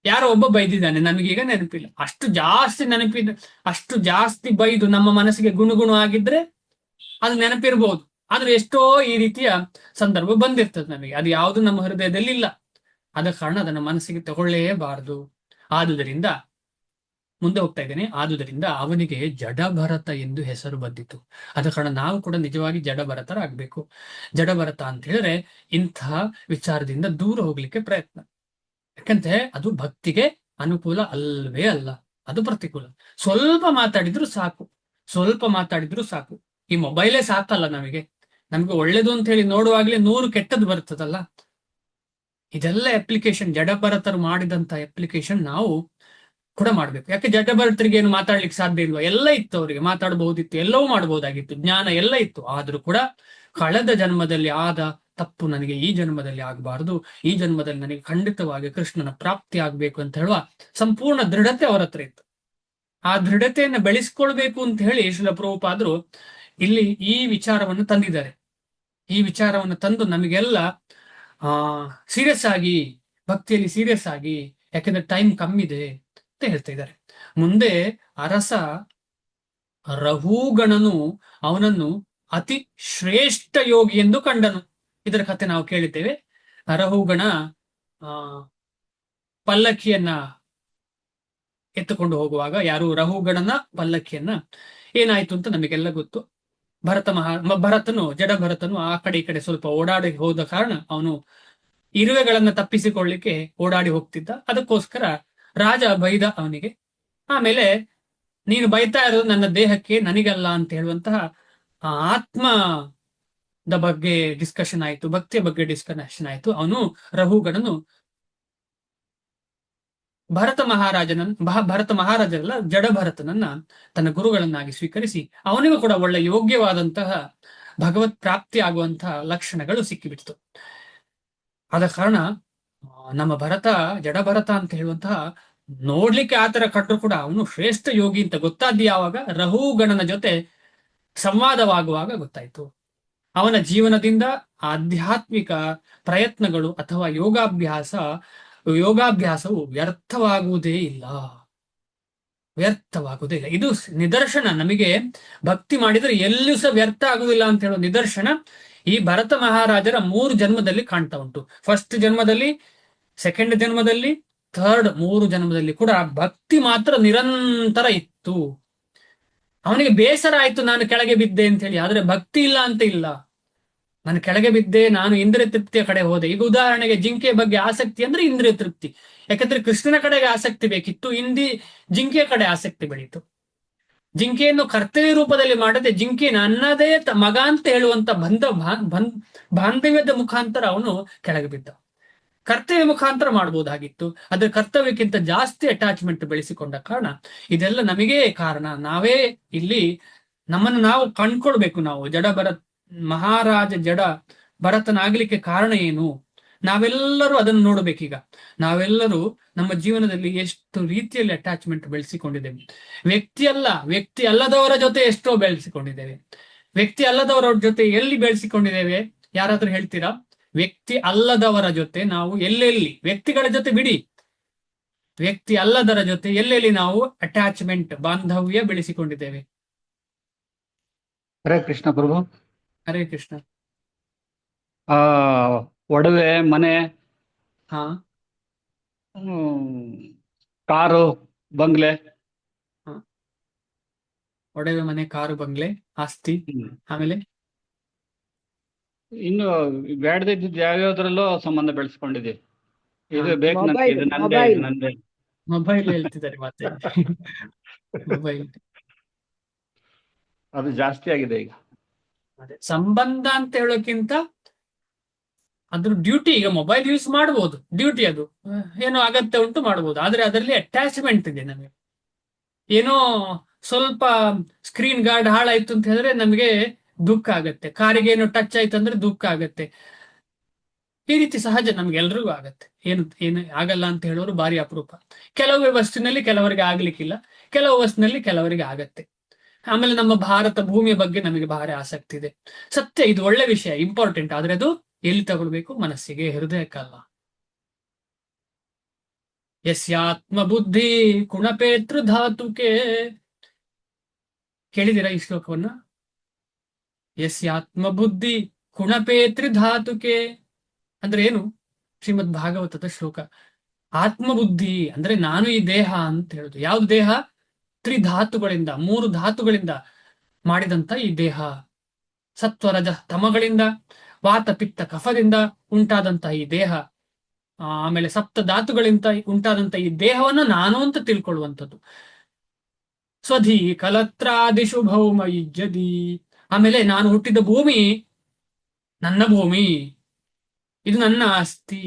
ಯಾರೋ ಒಬ್ಬ ಬೈದಿದ್ದಾನೆ, ನಮಗೀಗ ನೆನಪಿಲ್ಲ. ಅಷ್ಟು ಜಾಸ್ತಿ ನೆನಪಿದೆ. ಅಷ್ಟು ಜಾಸ್ತಿ ಬೈದು ನಮ್ಮ ಮನಸ್ಸಿಗೆ ಗುಣಗುಣ ಆಗಿದ್ರೆ ಅದು ನೆನಪಿರ್ಬೋದು. ಆದ್ರೆ ಎಷ್ಟೋ ಈ ರೀತಿಯ ಸಂದರ್ಭ ಬಂದಿರ್ತದೆ ನಮಗೆ. ಅದು ಯಾವುದು ನಮ್ಮ ಹೃದಯದಲ್ಲಿ ಇಲ್ಲ. ಆದ ಕಾರಣ ಅದನ್ನು ಮನಸ್ಸಿಗೆ ತಗೊಳ್ಳೇಬಾರದು. ಆದುದರಿಂದ ಮುಂದೆ ಹೋಗ್ತಾ ಇದ್ದೇನೆ. ಆದುದರಿಂದ ಅವನಿಗೆ ಜಡಭರತ ಎಂದು ಹೆಸರು ಬಂದಿತು. ಆದ ಕಾರಣ ನಾವು ಕೂಡ ನಿಜವಾಗಿ ಜಡಭರತರಾಗಬೇಕು. ಜಡಭರತ ಅಂತ ಹೇಳಿದ್ರೆ ಇಂತಹ ವಿಚಾರದಿಂದ ದೂರ ಹೋಗ್ಲಿಕ್ಕೆ ಪ್ರಯತ್ನ. ಯಾಕಂದ್ರೆ ಅದು ಭಕ್ತಿಗೆ ಅನುಕೂಲ ಅಲ್ವೇ ಅಲ್ಲ, ಅದು ಪ್ರತಿಕೂಲ. ಸ್ವಲ್ಪ ಮಾತಾಡಿದ್ರು ಸಾಕು, ಸ್ವಲ್ಪ ಮಾತಾಡಿದ್ರು ಸಾಕು. ಈ ಮೊಬೈಲೇ ಸಾಕಲ್ಲ ನಮಗೆ. ನಮ್ಗೆ ಒಳ್ಳೇದು ಅಂತ ಹೇಳಿ ನೋಡುವಾಗ್ಲೇ 100 ಕೆಟ್ಟದ್ದು ಬರ್ತದಲ್ಲ. ಇದೆಲ್ಲ ಅಪ್ಲಿಕೇಶನ್, ಜಡಭರತರು ಮಾಡಿದಂತ ಅಪ್ಲಿಕೇಶನ್ ನಾವು ಕೂಡ ಮಾಡ್ಬೇಕು. ಯಾಕೆ ಜಡಭರತರಿಗೆ ಏನು ಮಾತಾಡ್ಲಿಕ್ಕೆ ಸಾಧ್ಯ ಇಲ್ವಾ? ಎಲ್ಲ ಇತ್ತು, ಅವರಿಗೆ ಮಾತಾಡಬಹುದಿತ್ತು, ಎಲ್ಲವೂ ಮಾಡಬಹುದಾಗಿತ್ತು, ಜ್ಞಾನ ಎಲ್ಲ ಇತ್ತು. ಆದ್ರೂ ಕೂಡ ಕಳೆದ ಜನ್ಮದಲ್ಲಿ ಆದ ತಪ್ಪು ನನಗೆ ಈ ಜನ್ಮದಲ್ಲಿ ಆಗಬಾರದು, ಈ ಜನ್ಮದಲ್ಲಿ ನನಗೆ ಖಂಡಿತವಾಗಿ ಕೃಷ್ಣನ ಪ್ರಾಪ್ತಿ ಆಗ್ಬೇಕು ಅಂತ ಹೇಳುವ ಸಂಪೂರ್ಣ ದೃಢತೆ ಅವರ ಹತ್ರ ಇತ್ತು. ಆ ದೃಢತೆಯನ್ನು ಬೆಳೆಸ್ಕೊಳ್ಬೇಕು ಅಂತ ಹೇಳಿ ಶ್ರೀಲ ಪ್ರಭುಪಾದರು ಇಲ್ಲಿ ಈ ವಿಚಾರವನ್ನು ತಂದಿದ್ದಾರೆ. ಈ ವಿಚಾರವನ್ನು ತಂದು ನಮಗೆಲ್ಲ ಸೀರಿಯಸ್ ಆಗಿ, ಭಕ್ತಿಯಲ್ಲಿ ಸೀರಿಯಸ್ ಆಗಿ, ಯಾಕೆಂದ್ರೆ ಟೈಮ್ ಕಮ್ಮಿ ಇದೆ ಅಂತ ಹೇಳ್ತಾ ಇದ್ದಾರೆ. ಮುಂದೆ ಅರಸ ರಹುಗಣನು ಅವನನ್ನು ಅತಿ ಶ್ರೇಷ್ಠ ಯೋಗಿ ಎಂದು ಕಂಡನು. ಇದರ ಕಥೆ ನಾವು ಕೇಳಿದ್ದೇವೆ. ರಹುಗಣ ಪಲ್ಲಕ್ಕಿಯನ್ನ ಎತ್ತುಕೊಂಡು ಹೋಗುವಾಗ, ಯಾರು ರಹುಗಣನ ಪಲ್ಲಕ್ಕಿಯನ್ನ, ಏನಾಯ್ತು ಅಂತ ನಮಗೆಲ್ಲ ಗೊತ್ತು. ಭರತನು ಜಡಭರತನು ಆ ಕಡೆ ಈ ಕಡೆ ಸ್ವಲ್ಪ ಓಡಾಡಿ ಹೋದ ಕಾರಣ ಅವನು ಇರುವೆಗಳನ್ನ ತಪ್ಪಿಸಿಕೊಳ್ಳಿಕ್ಕೆ ಓಡಾಡಿ ಹೋಗ್ತಿದ್ದ. ಅದಕ್ಕೋಸ್ಕರ ರಾಜ ಬೈದ ಅವನಿಗೆ. ಆಮೇಲೆ ನೀನು ಬೈತಾ ಇರೋದು ನನ್ನ ದೇಹಕ್ಕೆ, ನನಗಲ್ಲ ಅಂತ ಹೇಳುವಂತಹ ಆತ್ಮದ ಬಗ್ಗೆ ಡಿಸ್ಕಷನ್ ಆಯ್ತು, ಭಕ್ತಿಯ ಬಗ್ಗೆ ಡಿಸ್ಕಷನ್ ಆಯ್ತು. ಅವನು ರಹುಗಣನು ಭರತ ಮಹಾರಾಜರಲ್ಲ, ಜಡಭರತನನ್ನ ತನ್ನ ಗುರುಗಳನ್ನಾಗಿ ಸ್ವೀಕರಿಸಿ ಅವನಿಗೂ ಕೂಡ ಒಳ್ಳೆ ಯೋಗ್ಯವಾದಂತಹ ಭಗವತ್ ಪ್ರಾಪ್ತಿ ಆಗುವಂತಹ ಲಕ್ಷಣಗಳು ಸಿಕ್ಕಿಬಿಡ್ತು. ಆದ ಕಾರಣ ನಮ್ಮ ಜಡಭರತ ಅಂತ ಹೇಳುವಂತಹ ನೋಡ್ಲಿಕ್ಕೆ ಆತರ ಕಂಡ್ರು ಕೂಡ ಅವನು ಶ್ರೇಷ್ಠ ಯೋಗಿ ಅಂತ ಗೊತ್ತಾದ್ದು ಯಾವಾಗ? ರಹುಗಣನ ಜೊತೆ ಸಂವಾದವಾಗುವಾಗ ಗೊತ್ತಾಯ್ತು. ಅವನ ಜೀವನದಿಂದ ಆಧ್ಯಾತ್ಮಿಕ ಪ್ರಯತ್ನಗಳು ಅಥವಾ ಯೋಗಾಭ್ಯಾಸವು ವ್ಯರ್ಥವಾಗುವುದೇ ಇಲ್ಲ. ಇದು ನಿದರ್ಶನ. ನಮಗೆ ಭಕ್ತಿ ಮಾಡಿದ್ರೆ ಎಲ್ಲೂ ಸಹ ವ್ಯರ್ಥ ಆಗುವುದಿಲ್ಲ ಅಂತ ಹೇಳೋ ನಿದರ್ಶನ ಈ ಭರತ ಮಹಾರಾಜರ 3 ಜನ್ಮದಲ್ಲಿ ಕಾಣ್ತಾ ಉಂಟು. ಫಸ್ಟ್ ಜನ್ಮದಲ್ಲಿ, ಸೆಕೆಂಡ್ ಜನ್ಮದಲ್ಲಿ, ಥರ್ಡ್ 3 ಜನ್ಮದಲ್ಲಿ ಕೂಡ ಭಕ್ತಿ ಮಾತ್ರ ನಿರಂತರ ಇತ್ತು. ಅವನಿಗೆ ಬೇಸರ ಆಯ್ತು ನಾನು ಕೆಳಗೆ ಬಿದ್ದೆ ಅಂತ ಹೇಳಿ, ಆದ್ರೆ ಭಕ್ತಿ ಇಲ್ಲ ಅಂತ ಇಲ್ಲ. ನಾನು ಕೆಳಗೆ ಬಿದ್ದೆ, ನಾನು ಇಂದ್ರಿಯ ತೃಪ್ತಿಯ ಕಡೆ ಹೋದೆ. ಈಗ ಉದಾಹರಣೆಗೆ ಜಿಂಕೆಯ ಬಗ್ಗೆ ಆಸಕ್ತಿ ಅಂದ್ರೆ ಇಂದ್ರಿಯ ತೃಪ್ತಿ. ಯಾಕಂದ್ರೆ ಕೃಷ್ಣನ ಕಡೆಗೆ ಆಸಕ್ತಿ ಬೇಕಿತ್ತು, ಜಿಂಕೆಯ ಕಡೆ ಆಸಕ್ತಿ ಬೆಳೀತು. ಜಿಂಕೆಯನ್ನು ಕರ್ತವ್ಯ ರೂಪದಲ್ಲಿ ಮಾಡದೆ ಜಿಂಕೆ ನನ್ನದೇ ಮಗ ಅಂತ ಹೇಳುವಂತ ಬಾಂಧವ್ಯದ ಮುಖಾಂತರ ಅವನು ಕೆಳಗೆ ಬಿದ್ದ. ಕರ್ತವ್ಯ ಮುಖಾಂತರ ಮಾಡಬಹುದಾಗಿತ್ತು, ಅದ್ರ ಕರ್ತವ್ಯಕ್ಕಿಂತ ಜಾಸ್ತಿ ಅಟ್ಯಾಚ್ಮೆಂಟ್ ಬೆಳೆಸಿಕೊಂಡ ಕಾರಣ ಇದೆಲ್ಲ ನಮಗೇ ಕಾರಣ. ನಾವೇ ಇಲ್ಲಿ ನಮ್ಮನ್ನು ನಾವು ಕಂಡ್ಕೊಳ್ಬೇಕು. ನಾವು ಮಹಾರಾಜ ಜಡ ಭರತನಾಗ್ಲಿಕ್ಕೆ ಕಾರಣ ಏನು? ನಾವೆಲ್ಲರೂ ಅದನ್ನು ನೋಡ್ಬೇಕೀಗ. ನಾವೆಲ್ಲರೂ ನಮ್ಮ ಜೀವನದಲ್ಲಿ ಎಷ್ಟು ರೀತಿಯಲ್ಲಿ ಅಟ್ಯಾಚ್ಮೆಂಟ್ ಬೆಳೆಸಿಕೊಂಡಿದ್ದೇವೆ. ವ್ಯಕ್ತಿ ಅಲ್ಲದವರ ಜೊತೆ ಎಷ್ಟೋ ಬೆಳೆಸಿಕೊಂಡಿದ್ದೇವೆ. ವ್ಯಕ್ತಿ ಅಲ್ಲದವರ ಜೊತೆ ಎಲ್ಲಿ ಬೆಳೆಸಿಕೊಂಡಿದ್ದೇವೆ? ಯಾರಾದ್ರೂ ಹೇಳ್ತೀರಾ? ವ್ಯಕ್ತಿ ಅಲ್ಲದವರ ಜೊತೆ ನಾವು ಎಲ್ಲೆಲ್ಲಿ, ವ್ಯಕ್ತಿಗಳ ಜೊತೆ ಬಿಡಿ, ವ್ಯಕ್ತಿ ಅಲ್ಲದರ ಜೊತೆ ಎಲ್ಲೆಲ್ಲಿ ನಾವು ಅಟ್ಯಾಚ್ಮೆಂಟ್, ಬಾಂಧವ್ಯ ಬೆಳೆಸಿಕೊಂಡಿದ್ದೇವೆ? ಹರೇ ಕೃಷ್ಣ ಪ್ರಭು. ಹರೇ ಕೃಷ್ಣ. ಒಡವೆ, ಮನೆ, ಹಾ, ಕಾರು, ಬಂಗ್ಲೆ. ಹ. ಒಡವೆ ಮನೆ, ಕಾರು, ಬಂಗ್ಲೆ, ಆಸ್ತಿ. ಆಮೇಲೆ ಇನ್ನು ಬೇಡದಿದ್ದು ಯಾವ್ಯಾವ್ದ್ರಲ್ಲೋ ಸಂಬಂಧ ಬೆಳೆಸ್ಕೊಂಡಿದ್ದೀವಿ. ಇದು ಹಾ. ಬೇಕು ನನಗೆ, ಮೊಬೈಲ್ ಇದು ನಂದೇ, ಮೊಬೈಲ್ ಇದು ನಂದೇ. ಮೊಬೈಲ್ ಹೇಳ್ತಿದ್ದಾರೆ ಮತ್ತೆ. ಮೊಬೈಲ್. ಅದು ಜಾಸ್ತಿ ಆಗಿದೆ ಈಗ. ಅದೇ ಸಂಬಂಧ ಅಂತ ಹೇಳೋಕ್ಕಿಂತ ಅದ್ರ ಡ್ಯೂಟಿ. ಈಗ ಮೊಬೈಲ್ ಯೂಸ್ ಮಾಡಬಹುದು, ಡ್ಯೂಟಿ ಅದು ಏನೋ ಅಗತ್ಯ ಉಂಟು ಮಾಡಬಹುದು, ಆದ್ರೆ ಅದರಲ್ಲಿ ಅಟ್ಯಾಚ್ಮೆಂಟ್ ಇದೆ ನಮಗೆ. ಏನೋ ಸ್ವಲ್ಪ ಸ್ಕ್ರೀನ್ ಗಾರ್ಡ್ ಹಾಳಾಯ್ತು ಅಂತ ಹೇಳಿದ್ರೆ ನಮಗೆ ದುಃಖ ಆಗತ್ತೆ, ಕಾರಿಗೆ ಏನೋ ಟಚ್ ಆಯ್ತು ಅಂದ್ರೆ ದುಃಖ ಆಗತ್ತೆ. ಈ ರೀತಿ ಸಹಜ, ನಮ್ಗೆ ಎಲ್ರಿಗೂ ಆಗತ್ತೆ. ಏನು ಆಗಲ್ಲ ಅಂತ ಹೇಳೋರು ಭಾರಿ ಅಪರೂಪ. ಕೆಲವು ವಸ್ತುವಿನಲ್ಲಿ ಕೆಲವರಿಗೆ ಆಗ್ಲಿಕ್ಕಿಲ್ಲ, ಕೆಲವು ವಸ್ತುವಿನಲ್ಲಿ ಕೆಲವರಿಗೆ ಆಗತ್ತೆ. ಆಮೇಲೆ ನಮ್ಮ ಭಾರತ ಭೂಮಿಯ ಬಗ್ಗೆ ನಮಗೆ ಭಾರಿ ಆಸಕ್ತಿ ಇದೆ. ಸತ್ಯ, ಇದು ಒಳ್ಳೆ ವಿಷಯ, ಇಂಪಾರ್ಟೆಂಟ್. ಆದ್ರೆ ಅದು ಎಲ್ಲಿ ತಗೊಳ್ಬೇಕು? ಮನಸ್ಸಿಗೆ, ಹೃದಯಕ್ಕಲ್ಲ. ಯಸ್ಯಾತ್ಮ ಬುದ್ಧಿ ಕುಣಪೇತೃ ಧಾತುಕೆ. ಕೇಳಿದಿರಾ ಈ ಶ್ಲೋಕವನ್ನ? ಯಸ್ಯಾತ್ಮ ಬುದ್ಧಿ ಕುಣಪೇತೃ ಧಾತುಕೆ ಅಂದ್ರೆ ಏನು? ಶ್ರೀಮದ್ ಭಾಗವತದ ಶ್ಲೋಕ. ಆತ್ಮಬುದ್ಧಿ ಅಂದ್ರೆ ನಾನು ಈ ದೇಹ ಅಂತ ಹೇಳುದು. ಯಾವ್ದು ದೇಹ? ತ್ರಿಧಾತುಗಳಿಂದ, 3 ಧಾತುಗಳಿಂದ ಮಾಡಿದಂತ ಈ ದೇಹ. ಸತ್ವರಜ ತಮಗಳಿಂದ, ವಾತ ಪಿತ್ತ ಕಫದಿಂದ ಉಂಟಾದಂತ ಈ ದೇಹ, ಆಮೇಲೆ ಸಪ್ತ ಧಾತುಗಳಿಂದ ಉಂಟಾದಂತ ಈ ದೇಹವನ್ನು ನಾನು ಅಂತ ತಿಳ್ಕೊಳ್ಳುವಂಥದ್ದು. ಸ್ವಧಿ ಕಲತ್ರಾದಿಶು ಭೌಮ ಯುಜ್ಯದಿ. ಆಮೇಲೆ ನಾನು ಹುಟ್ಟಿದ ಭೂಮಿ ನನ್ನ ಭೂಮಿ, ಇದು ನನ್ನ ಆಸ್ತಿ,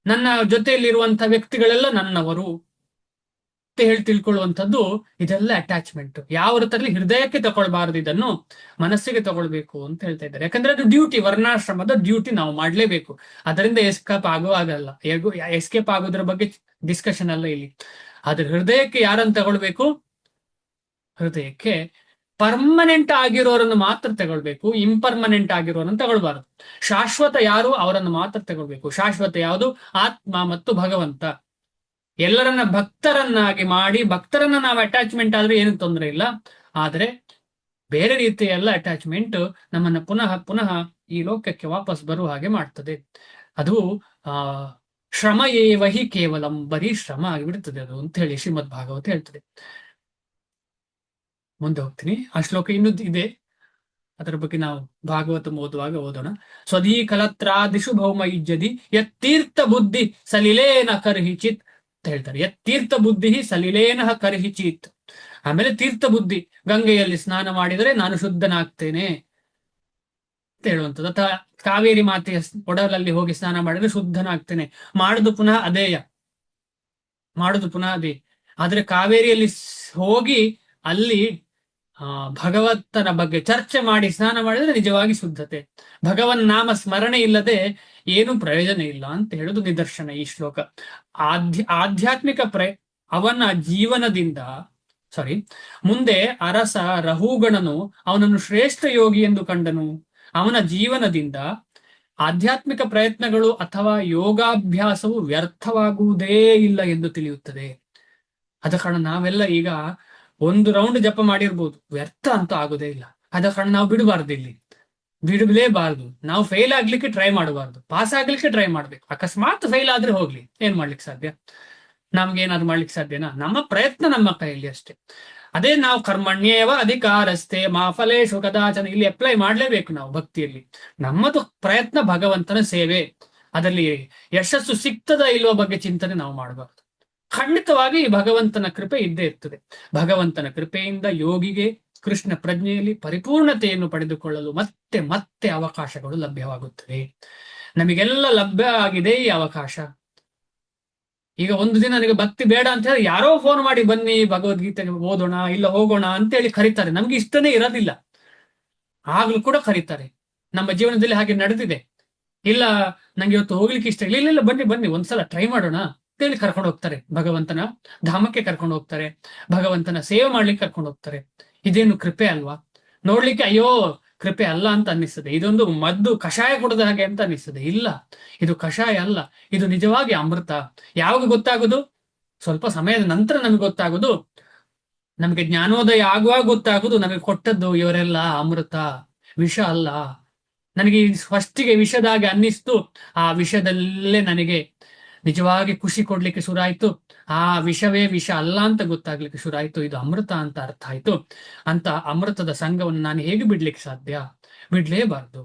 ನನ್ನ ಜೊತೆಯಲ್ಲಿರುವಂತಹ ವ್ಯಕ್ತಿಗಳೆಲ್ಲ ನನ್ನವರು ಅಂತ ಹೇಳಿ ತಿಳ್ಕೊಳ್ಳುವಂಥದ್ದು. ಇದೆಲ್ಲ ಅಟ್ಯಾಚ್ಮೆಂಟ್. ಯಾವ ಹೊರತಲ್ಲಿ ಹೃದಯಕ್ಕೆ ತಗೊಳ್ಬಾರದು, ಇದನ್ನು ಮನಸ್ಸಿಗೆ ತಗೊಳ್ಬೇಕು ಅಂತ ಹೇಳ್ತಾ ಇದ್ದಾರೆ. ಯಾಕಂದ್ರೆ ಅದು ಡ್ಯೂಟಿ, ವರ್ಣಾಶ್ರಮದ ಡ್ಯೂಟಿ ನಾವು ಮಾಡ್ಲೇಬೇಕು. ಅದರಿಂದ ಎಸ್ಕೇಪ್ ಆಗಲ್ಲ. ಎಸ್ಕೇಪ್ ಆಗೋದ್ರ ಬಗ್ಗೆ ಡಿಸ್ಕಷನ್ ಅಲ್ಲ ಇಲ್ಲಿ. ಆದ್ರೆ ಹೃದಯಕ್ಕೆ ಯಾರನ್ನು ತಗೊಳ್ಬೇಕು? ಹೃದಯಕ್ಕೆ ಪರ್ಮನೆಂಟ್ ಆಗಿರೋರನ್ನು ಮಾತ್ರ ತಗೊಳ್ಬೇಕು, ಇಂಪರ್ಮನೆಂಟ್ ಆಗಿರೋರನ್ನು ತಗೊಳ್ಬಾರದು. ಶಾಶ್ವತ ಯಾರು ಅವರನ್ನು ಮಾತ್ರ ತಗೊಳ್ಬೇಕು. ಶಾಶ್ವತ ಯಾವುದು? ಆತ್ಮ ಮತ್ತು ಭಗವಂತ. ಎಲ್ಲರನ್ನ ಭಕ್ತರನ್ನಾಗಿ ಮಾಡಿ, ಭಕ್ತರನ್ನ ನಾವು ಅಟ್ಯಾಚ್ಮೆಂಟ್ ಆದ್ರೆ ಏನು ತೊಂದರೆ ಇಲ್ಲ. ಆದ್ರೆ ಬೇರೆ ರೀತಿಯ ಎಲ್ಲ ಅಟ್ಯಾಚ್ಮೆಂಟ್ ನಮ್ಮನ್ನ ಪುನಃ ಪುನಃ ಈ ಲೋಕಕ್ಕೆ ವಾಪಸ್ ಬರುವ ಹಾಗೆ ಮಾಡ್ತದೆ. ಅದು ಶ್ರಮ ಏವಹಿ ಕೇವಲಂ, ಬರೀ ಶ್ರಮ ಆಗಿಬಿಡ್ತದೆ ಅದು ಅಂತ ಹೇಳಿ ಶ್ರೀಮದ್ ಭಾಗವತ ಹೇಳ್ತದೆ. ಮುಂದೆ ಹೋಗ್ತೀನಿ, ಆ ಶ್ಲೋಕ ಇನ್ನೂ ಇದೆ, ಅದರ ಬಗ್ಗೆ ನಾವು ಭಾಗವತ ಓದುವಾಗ ಓದೋಣ. ಸ್ವಧೀ ಕಲತ್ರಾದಿಶು ಭೌಮ ಯುಜ್ಯದಿ ಯತ್ತೀರ್ಥ ಬುದ್ಧಿ ಸಲಿಲೇನ ಕರ್ಹಿಚಿತ್ ಅಂತ ಹೇಳ್ತಾರೆ. ಯತ್ತೀರ್ಥ ಬುದ್ಧಿ ಸಲಿಲೇನ ಕರ್ಹಿಚಿತ್. ಆಮೇಲೆ ತೀರ್ಥ ಬುದ್ಧಿ, ಗಂಗೆಯಲ್ಲಿ ಸ್ನಾನ ಮಾಡಿದರೆ ನಾನು ಶುದ್ಧನಾಗ್ತೇನೆ ಅಂತ ಹೇಳುವಂಥದ್ದು. ಅಥವಾ ಕಾವೇರಿ ಮಾತೆಯ ಒಡಲಲ್ಲಿ ಹೋಗಿ ಸ್ನಾನ ಮಾಡಿದ್ರೆ ಶುದ್ಧನಾಗ್ತೇನೆ. ಮಾಡುದು ಪುನಃ ಅದೇ. ಆದ್ರೆ ಕಾವೇರಿಯಲ್ಲಿ ಹೋಗಿ ಅಲ್ಲಿ ಭಗವಂತನ ಬಗ್ಗೆ ಚರ್ಚೆ ಮಾಡಿ ಸ್ನಾನ ಮಾಡಿದ್ರೆ ನಿಜವಾಗಿ ಶುದ್ಧತೆ. ಭಗವನ್ ನಾಮ ಸ್ಮರಣೆ ಇಲ್ಲದೆ ಏನು ಪ್ರಯೋಜನ ಇಲ್ಲ ಅಂತ ಹೇಳುದು ನಿದರ್ಶನ ಈ ಶ್ಲೋಕ. ಆಧ್ಯಾತ್ಮಿಕ ಅವನ ಜೀವನದಿಂದ ಮುಂದೆ ಅರಸ ರಹುಗಣನು ಅವನನ್ನು ಶ್ರೇಷ್ಠ ಯೋಗಿ ಎಂದು ಕಂಡನು. ಅವನ ಜೀವನದಿಂದ ಆಧ್ಯಾತ್ಮಿಕ ಪ್ರಯತ್ನಗಳು ಅಥವಾ ಯೋಗಾಭ್ಯಾಸವು ವ್ಯರ್ಥವಾಗುವುದೇ ಇಲ್ಲ ಎಂದು ತಿಳಿಯುತ್ತದೆ. ಆದ ಕಾರಣ ನಾವೆಲ್ಲ ಈಗ 1 ರೌಂಡ್ ಜಪ ಮಾಡಿರ್ಬೋದು, ವ್ಯರ್ಥ ಅಂತೂ ಆಗುದೇ ಇಲ್ಲ. ಆದ ಕಾರಣ ನಾವು ಬಿಡಲೇಬಾರದು. ನಾವು ಫೇಲ್ ಆಗ್ಲಿಕ್ಕೆ ಟ್ರೈ ಮಾಡಬಾರ್ದು, ಪಾಸ್ ಆಗ್ಲಿಕ್ಕೆ ಟ್ರೈ ಮಾಡ್ಬೇಕು. ಅಕಸ್ಮಾತ್ ಫೇಲ್ ಆದ್ರೆ ಹೋಗ್ಲಿ, ಏನ್ ಮಾಡ್ಲಿಕ್ಕೆ ಸಾಧ್ಯ? ನಮ್ಗೆ ಏನಾದ್ರು ಮಾಡ್ಲಿಕ್ಕೆ ಸಾಧ್ಯನಾ? ನಮ್ಮ ಪ್ರಯತ್ನ ನಮ್ಮ ಕೈಯಲ್ಲಿ ಅಷ್ಟೇ. ಅದೇ ನಾವು ಕರ್ಮಣ್ಯೇವ ಅಧಿಕಾರಸ್ಥೆ ಮಾ ಫಲೇಶು ಕದಾಚನ ಇಲ್ಲಿ ಅಪ್ಲೈ ಮಾಡ್ಲೇಬೇಕು ನಾವು ಭಕ್ತಿಯಲ್ಲಿ. ನಮ್ಮದು ಪ್ರಯತ್ನ ಭಗವಂತನ ಸೇವೆ, ಅದರಲ್ಲಿ ಯಶಸ್ಸು ಸಿಗ್ತದ ಇಲ್ವೋ ಬಗ್ಗೆ ಚಿಂತನೆ ನಾವು ಮಾಡಬಾರ್ದು. ಖಂಡಿತವಾಗಿ ಭಗವಂತನ ಕೃಪೆ ಇದ್ದೇ ಇರ್ತದೆ. ಭಗವಂತನ ಕೃಪೆಯಿಂದ ಯೋಗಿಗೆ ಕೃಷ್ಣ ಪ್ರಜ್ಞೆಯಲ್ಲಿ ಪರಿಪೂರ್ಣತೆಯನ್ನು ಪಡೆದುಕೊಳ್ಳಲು ಮತ್ತೆ ಮತ್ತೆ ಅವಕಾಶಗಳು ಲಭ್ಯವಾಗುತ್ತವೆ. ನಮಗೆಲ್ಲ ಲಭ್ಯ ಆಗಿದೆ ಈ ಅವಕಾಶ. ಈಗ ಒಂದು ದಿನ ನನಗೆ ಭಕ್ತಿ ಬೇಡ ಅಂತ ಹೇಳಿ ಯಾರೋ ಫೋನ್ ಮಾಡಿ ಬನ್ನಿ ಭಗವದ್ಗೀತೆಗೆ ಓದೋಣ, ಇಲ್ಲ ಹೋಗೋಣ ಅಂತೇಳಿ ಕರೀತಾರೆ. ನಮ್ಗೆ ಇಷ್ಟನೇ ಇರೋದಿಲ್ಲ, ಆಗ್ಲೂ ಕೂಡ ಕರೀತಾರೆ. ನಮ್ಮ ಜೀವನದಲ್ಲಿ ಹಾಗೆ ನಡೆದಿದೆ. ಇಲ್ಲ ನಂಗೆ ಇವತ್ತು ಹೋಗ್ಲಿಕ್ಕೆ ಇಷ್ಟ ಇಲ್ಲ, ಇಲ್ಲ ಬನ್ನಿ ಒಂದ್ಸಲ ಟ್ರೈ ಮಾಡೋಣ ಅಂತೇಳಿ ಕರ್ಕೊಂಡು ಹೋಗ್ತಾರೆ. ಭಗವಂತನ ಧಾಮಕ್ಕೆ ಕರ್ಕೊಂಡು ಹೋಗ್ತಾರೆ, ಭಗವಂತನ ಸೇವೆ ಮಾಡ್ಲಿಕ್ಕೆ ಕರ್ಕೊಂಡು ಹೋಗ್ತಾರೆ. ಇದೇನು ಕೃಪೆ ಅಲ್ವಾ? ನೋಡ್ಲಿಕ್ಕೆ ಅಯ್ಯೋ ಕೃಪೆ ಅಲ್ಲ ಅಂತ ಅನ್ನಿಸ್ತದೆ. ಇದೊಂದು ಮದ್ದು, ಕಷಾಯ ಕುಡಿದ ಹಾಗೆ ಅಂತ ಅನ್ನಿಸ್ತದೆ. ಇಲ್ಲ, ಇದು ಕಷಾಯ ಅಲ್ಲ, ಇದು ನಿಜವಾಗಿ ಅಮೃತ. ಯಾವಾಗ ಗೊತ್ತಾಗೋದು? ಸ್ವಲ್ಪ ಸಮಯದ ನಂತರ ನಮಗೆ ಗೊತ್ತಾಗೋದು. ನಮಗೆ ಜ್ಞಾನೋದಯ ಆಗುವಾಗ ಗೊತ್ತಾಗೋದು ನಮಗೆ ಕೊಟ್ಟದ್ದು ಇವರೆಲ್ಲ ಅಮೃತ, ವಿಷ ಅಲ್ಲ. ನನಗೆ ಫಸ್ಟಿಗೆ ವಿಷದಾಗೆ ಅನ್ನಿಸ್ತು, ಆ ವಿಷದಲ್ಲೇ ನನಗೆ ನಿಜವಾಗಿ ಖುಷಿ ಕೊಡ್ಲಿಕ್ಕೆ ಶುರು ಆಯ್ತು. ಆ ವಿಷವೇ ವಿಷ ಅಲ್ಲ ಅಂತ ಗೊತ್ತಾಗ್ಲಿಕ್ಕೆ ಶುರು ಆಯ್ತು. ಇದು ಅಮೃತ ಅಂತ ಅರ್ಥ ಆಯ್ತು. ಅಂತ ಅಮೃತದ ಸಂಘವನ್ನು ನಾನು ಹೇಗೆ ಬಿಡ್ಲಿಕ್ಕೆ ಸಾಧ್ಯ? ಬಿಡ್ಲೇಬಾರ್ದು.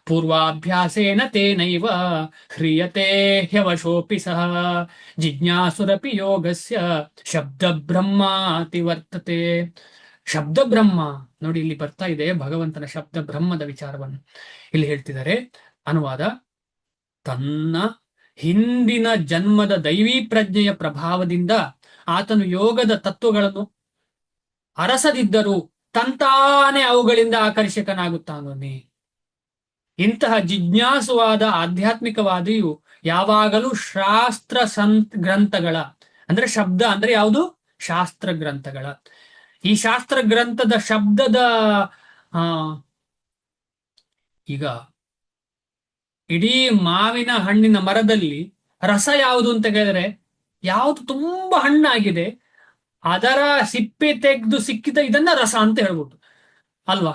ಪೂರ್ವಾಭ್ಯಾಸೇನ ತೇನೈವ ಹ್ರಿಯತೆ ಹ್ಯವಶೋಪಿ ಸಹ ಜಿಜ್ಞಾಸುರಪಿ ಯೋಗಸ್ಯ ಶಬ್ದ ಬ್ರಹ್ಮಾತಿ ವರ್ತತೆ. ಶಬ್ದ ಬ್ರಹ್ಮ ನೋಡಿ, ಇಲ್ಲಿ ಬರ್ತಾ ಇದೆ ಭಗವಂತನ ಶಬ್ದ ಬ್ರಹ್ಮದ ವಿಚಾರವನ್ನು ಇಲ್ಲಿ ಹೇಳ್ತಿದ್ದಾರೆ. ಅನುವಾದ: ತನ್ನ ಹಿಂದಿನ ಜನ್ಮದ ದೈವೀ ಪ್ರಜ್ಞೆಯ ಪ್ರಭಾವದಿಂದ ಆತನು ಯೋಗದ ತತ್ವಗಳನ್ನು ಅರಸದಿದ್ದರೂ ತಂತಾನೆ ಅವುಗಳಿಂದ ಆಕರ್ಷಕನಾಗುತ್ತಾನೆ. ಇಂತಹ ಜಿಜ್ಞಾಸುವಾದ ಆಧ್ಯಾತ್ಮಿಕವಾದಿಯು ಯಾವಾಗಲೂ ಶಾಸ್ತ್ರ ಗ್ರಂಥಗಳ, ಅಂದ್ರೆ ಶಬ್ದ ಅಂದ್ರೆ ಯಾವುದು? ಶಾಸ್ತ್ರ ಗ್ರಂಥಗಳ. ಈ ಶಾಸ್ತ್ರ ಗ್ರಂಥದ ಶಬ್ದದ ಈಗ ಇಡೀ ಮಾವಿನ ಹಣ್ಣಿನ ಮರದಲ್ಲಿ ರಸ ಯಾವುದು ಅಂತ ಕೇಳಿದ್ರೆ, ಯಾವುದು ತುಂಬಾ ಹಣ್ಣಾಗಿದೆ ಅದರ ಸಿಪ್ಪೆ ತೆಗೆದು ಸಿಕ್ಕಿದ ಇದನ್ನ ರಸ ಅಂತ ಹೇಳ್ಬೋದು ಅಲ್ವಾ?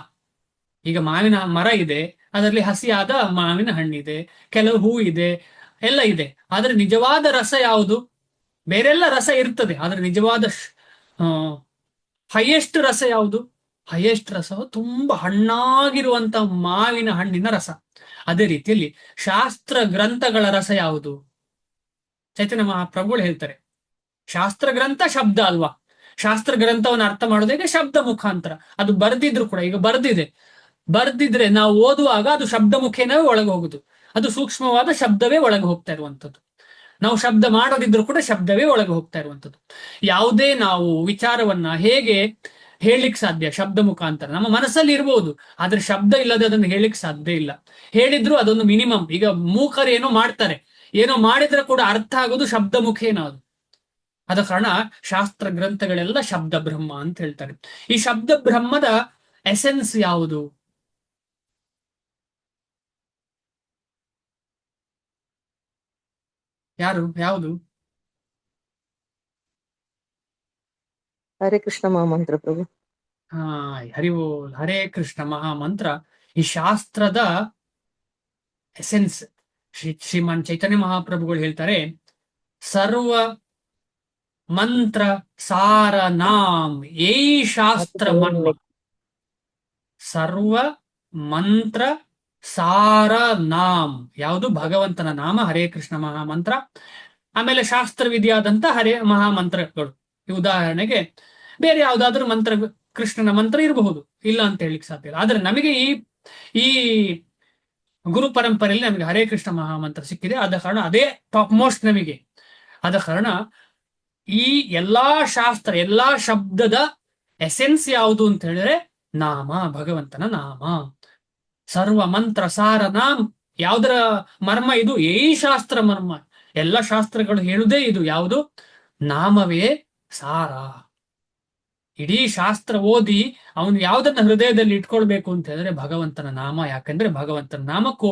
ಈಗ ಮಾವಿನ ಮರ ಇದೆ, ಅದರಲ್ಲಿ ಹಸಿಯಾದ ಮಾವಿನ ಹಣ್ಣಿದೆ, ಕೆಲವು ಹೂ ಇದೆ, ಎಲ್ಲ ಇದೆ. ಆದ್ರೆ ನಿಜವಾದ ರಸ ಯಾವುದು? ಬೇರೆಲ್ಲ ರಸ ಇರ್ತದೆ, ಆದ್ರೆ ನಿಜವಾದ ಹೈಯೆಸ್ಟ್ ರಸ ಯಾವುದು? ಹೈಯೆಸ್ಟ್ ರಸ ತುಂಬಾ ಹಣ್ಣಾಗಿರುವಂತ ಮಾವಿನ ಹಣ್ಣಿನ ರಸ. ಅದೇ ರೀತಿಯಲ್ಲಿ ಶಾಸ್ತ್ರ ಗ್ರಂಥಗಳ ರಸ ಯಾವುದು? ಚೈತನ್ಯ ಮಹಾಪ್ರಭುಗಳು ಹೇಳ್ತಾರೆ, ಶಾಸ್ತ್ರ ಗ್ರಂಥ ಶಬ್ದ ಅಲ್ವಾ? ಶಾಸ್ತ್ರ ಗ್ರಂಥವನ್ನು ಅರ್ಥ ಮಾಡೋದಕ್ಕೆ ಶಬ್ದ ಮುಖಾಂತರ. ಅದು ಬರ್ದಿದ್ರು ಕೂಡ, ಈಗ ಬರ್ದಿದ್ರೆ ನಾವು ಓದುವಾಗ ಅದು ಶಬ್ದ ಮುಖೇನವೇ ಒಳಗೆ ಹೋಗುದು. ಅದು ಸೂಕ್ಷ್ಮವಾದ ಶಬ್ದವೇ ಒಳಗೆ ಹೋಗ್ತಾ ಇರುವಂಥದ್ದು. ನಾವು ಶಬ್ದ ಮಾಡೋದಿದ್ರು ಕೂಡ ಶಬ್ದವೇ ಒಳಗೆ ಹೋಗ್ತಾ ಇರುವಂಥದ್ದು. ಯಾವುದೇ ನಾವು ವಿಚಾರವನ್ನ ಹೇಗೆ ಹೇಳಲಿಕ್ಕೆ ಸಾಧ್ಯ? ಶಬ್ದ ಮುಖಾಂತರ. ನಮ್ಮ ಮನಸ್ಸಲ್ಲಿ ಇರ್ಬೋದು, ಆದ್ರೆ ಶಬ್ದ ಇಲ್ಲದೆ ಅದನ್ನು ಹೇಳಲಿಕ್ಕೆ ಸಾಧ್ಯ ಇಲ್ಲ. ಹೇಳಿದ್ರು ಅದೊಂದು ಮಿನಿಮಮ್. ಈಗ ಮೂಕರು ಏನೋ ಮಾಡ್ತಾರೆ, ಏನೋ ಮಾಡಿದ್ರೆ ಕೂಡ ಅರ್ಥ ಆಗೋದು ಶಬ್ದ ಮುಖೇನ ಅದು. ಆದ ಕಾರಣ ಶಾಸ್ತ್ರ ಗ್ರಂಥಗಳೆಲ್ಲ ಶಬ್ದ ಬ್ರಹ್ಮ ಅಂತ ಹೇಳ್ತಾರೆ. ಈ ಶಬ್ದ ಬ್ರಹ್ಮದ ಎಸೆನ್ಸ್ ಯಾವುದು? ಯಾವುದು? ಹರೇ ಕೃಷ್ಣ ಮಹಾಮಂತ್ರ ಪ್ರಭು. ಹರಿಬೋಲ್. ಹರೇ ಕೃಷ್ಣ ಮಹಾಮಂತ್ರ ಈ ಶಾಸ್ತ್ರದ ಎಸೆನ್ಸ್. ಶ್ರೀಮಾನ್ ಚೈತನ್ಯ ಮಹಾಪ್ರಭುಗಳು ಹೇಳ್ತಾರೆ, ಸರ್ವ ಮಂತ್ರ ಸಾರ ನಾಮ್ ಏ ಶಾಸ್ತ್ರ ಮರ್ಮ. ಸರ್ವ ಮಂತ್ರ ಸಾರ ನಾಮ್ ಯಾವುದು? ಭಗವಂತನ ನಾಮ ಹರೇ ಕೃಷ್ಣ ಮಹಾಮಂತ್ರ. ಆಮೇಲೆ ಶಾಸ್ತ್ರವಿಧಿಯಾದಂತ ಹರೇ ಮಹಾಮಂತ್ರಗಳು. ಈ ಉದಾಹರಣೆಗೆ ಬೇರೆ ಯಾವ್ದಾದ್ರು ಮಂತ್ರ, ಕೃಷ್ಣನ ಮಂತ್ರ ಇರಬಹುದು, ಇಲ್ಲ ಅಂತ ಹೇಳಿಕ್ ಸಾಧ್ಯ ಇಲ್ಲ. ಆದ್ರೆ ನಮಗೆ ಈ ಗುರು ಪರಂಪರೆಯಲ್ಲಿ ನಮಗೆ ಹರೇ ಕೃಷ್ಣ ಮಹಾಮಂತ್ರ ಸಿಕ್ಕಿದೆ. ಆದ ಕಾರಣ ಅದೇ ಟಾಪ್ ಮೋಸ್ಟ್ ನಮಗೆ. ಆದ ಕಾರಣ ಈ ಎಲ್ಲಾ ಶಾಸ್ತ್ರ, ಎಲ್ಲಾ ಶಬ್ದದ ಎಸೆನ್ಸ್ ಯಾವುದು ಅಂತ ಹೇಳಿದ್ರೆ ನಾಮ, ಭಗವಂತನ ನಾಮ. ಸರ್ವ ಮಂತ್ರ ಸಾರ ನಾಮ್ ಯಾವುದರ ಮರ್ಮ? ಇದು ಏ ಶಾಸ್ತ್ರ ಮರ್ಮ. ಎಲ್ಲ ಶಾಸ್ತ್ರಗಳು ಹೇಳುದೇ ಇದು ಯಾವುದು? ನಾಮವೇ ಸಾರ. ಇಡೀ ಶಾಸ್ತ್ರ ಓದಿ ಅವನು ಯಾವ್ದನ್ನ ಹೃದಯದಲ್ಲಿ ಇಟ್ಕೊಳ್ಬೇಕು ಅಂತ ಹೇಳಿದ್ರೆ ಭಗವಂತನ ನಾಮ. ಯಾಕಂದ್ರೆ ಭಗವಂತನ ನಾಮಕ್ಕೂ